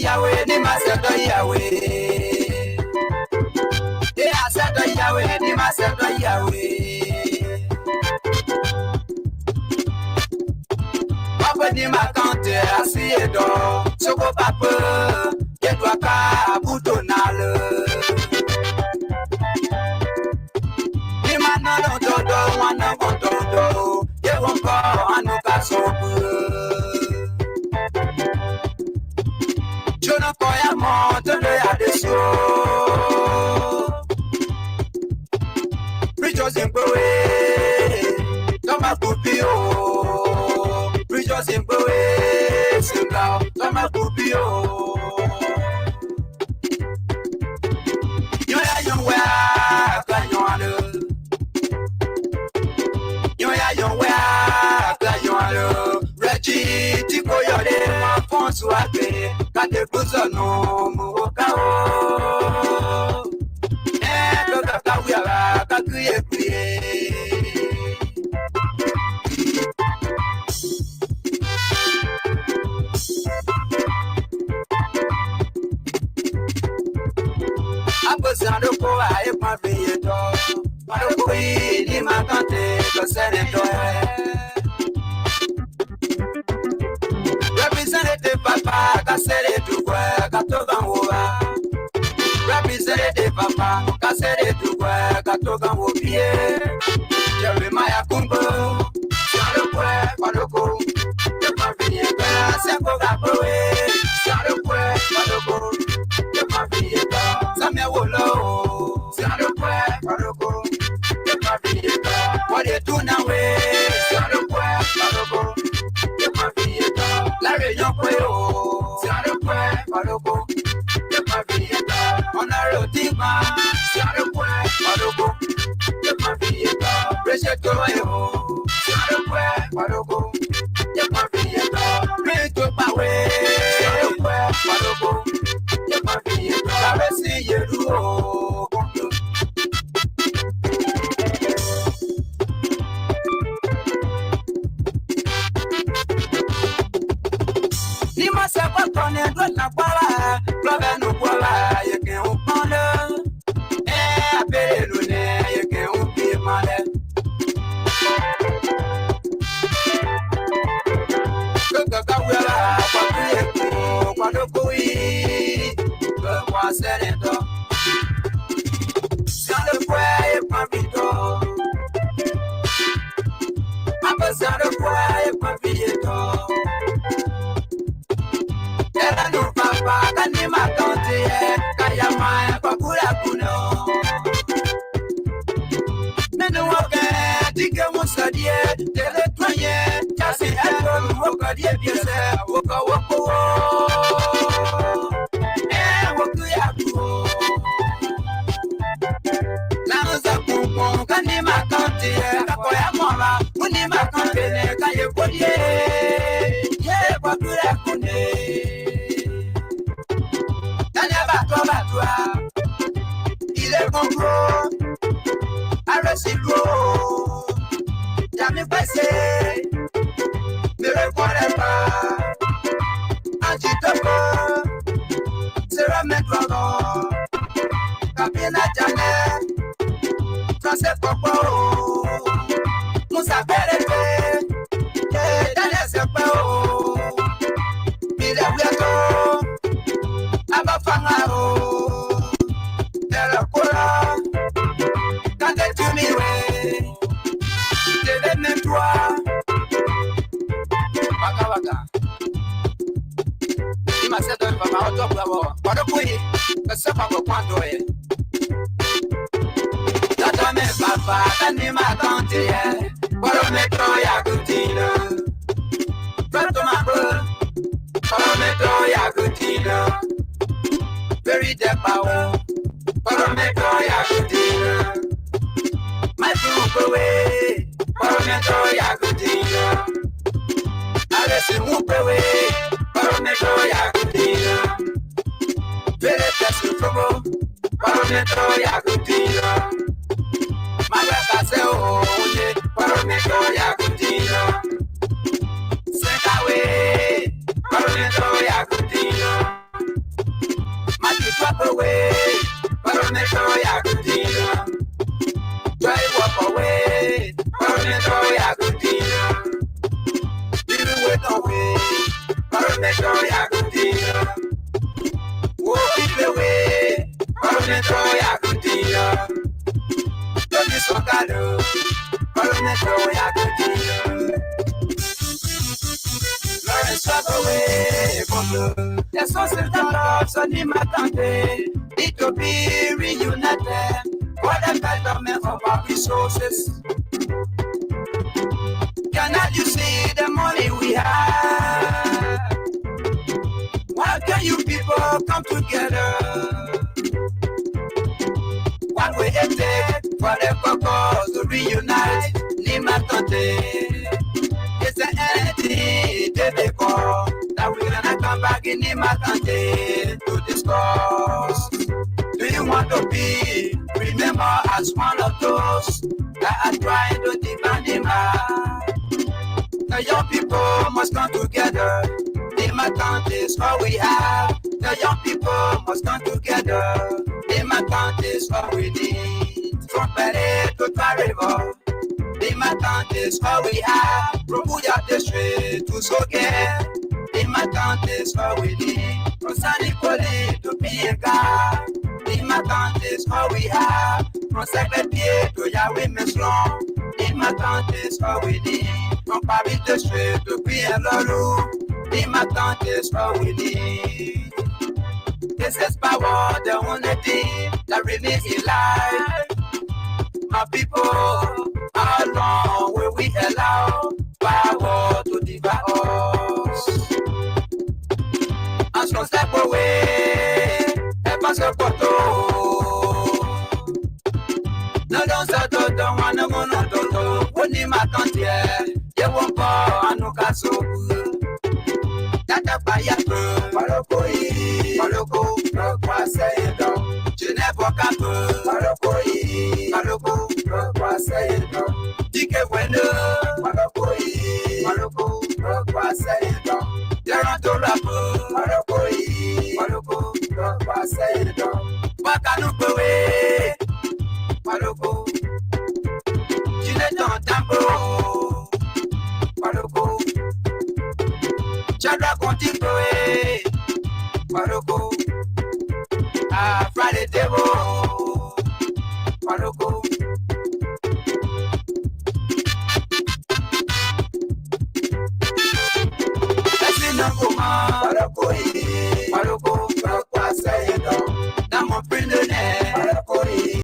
Yahweh, ni masado Yahweh. Yeah, asado Yahweh, ni masado Yahweh. Papa ni makante asiedo, soko papa, kedwaka butonale. Ni manalo dodo, wana kondodo, ye wonko anuka sobu. Jono koya mo, tondo ya deso. Preachers in Bowe, Thomas Pupio. Preachers in Bowe, Singa, Thomas Pupio. Yoya Yonwa, Kanyano. Yoya Yonwa, Kanyano. Reggie, Tiko Yode, Fonsu Ake, Kate Kuzono, Muokao. Representative Papa, Cassette to work, Katogan over. Representative Papa, Cassette to work, Katogan over. Jeremiah Kumbo, Salokwe, Paloko, the Mafia, Sako Gapoe, Salokwe, Paloko, the Mafia, Samia Wolo, Salokwe, Paloko, the Mafia, what you do now, Salokwe, Paloko, the Mafia, Larry Yoko, Salokwe, Paloko, the Mafia, Honor Tima, Salokwe, Paloko. Pressure to my home, Padogo, your mafia, bring to my way, Padogo, your mafia, I see you do. Nima sapa kone dwena kwala, blove no kwala, you can open it. I bet it you can open my Il est bon gros, arrête-le. Yami l'année passée, ne reconnais pas. Agite-toi, se remettre avant. Capina Janet, français Popo, Moussa Pérez, Daniel Sepo, il est bientôt, Abafangaro, Della Cola, quand tu m'y je même toi, Waka Waka. Il m'a dit de papa, on doit voir, pas de bruit, que ça va vous prendre. Tata me papa, tani ma tante, pour le métro ya coutina. Tata ma bro, pour le métro ya coutina. Very deep power, pour le métro ya coutina. My food away, pour le métro ya coutina. Allez, c'est mon away, pour le métro ya coutina. Very best trouble, pour le métro ya coutina. Oye, para me doy a continuar. Sentawe, para me doy a continuar. Mati swap away, para me doy a continuar. Drive walk away, para me doy a continuar. Living with away, para me doy a continuar. Walk away, para me doy a continuar. Son cadeau, pour le métro ya continue. Lawrence swap away from you. The social dialogue, so ni matante. It to be reunited for the betterment of our resources. Cannot you see the money we have? Why can you people come together? What we have take for the purpose to reunite, Nimba Tante. It's an entity difficult that we're gonna come back in Nimba Tante to discuss. Do you want to be remember as one of those that are trying to defend Nimba? The young people must come together. Nimba Tante is all we have. The young people must come together. Nimba Tante is all we need. From Pere to River, Nimba Tante is all we have. From Buya District to Soke, Nimba Tante is all we need. From Sanipoli to Pienga, Nimba Tante is all we have. From Secretary to Yahweh Meslon, Nimba Tante is all we need. From Paris District to Pienlolu, Nimba Tante is all we need. This is power, the only thing that remains alive. My people, how long will we allow power to devour us? As one step away, et pas se photo. No, don't say don't want to go, no, don't. When you ma cantier, you won't go, I know caso. Tata paya peu, Maloko, le conseil donc. Je n'ai pas qu'à peu, Maloko, le conseil donc. Dis que bueno, Maloko, le conseil donc. Je rentre la peu, Maloko, le conseil donc. Wakanou pewe, Maloko. Tu n'es ton tambo, Maloko. Chadra continue, Maloko. Ah, Friday Devil, Maloko.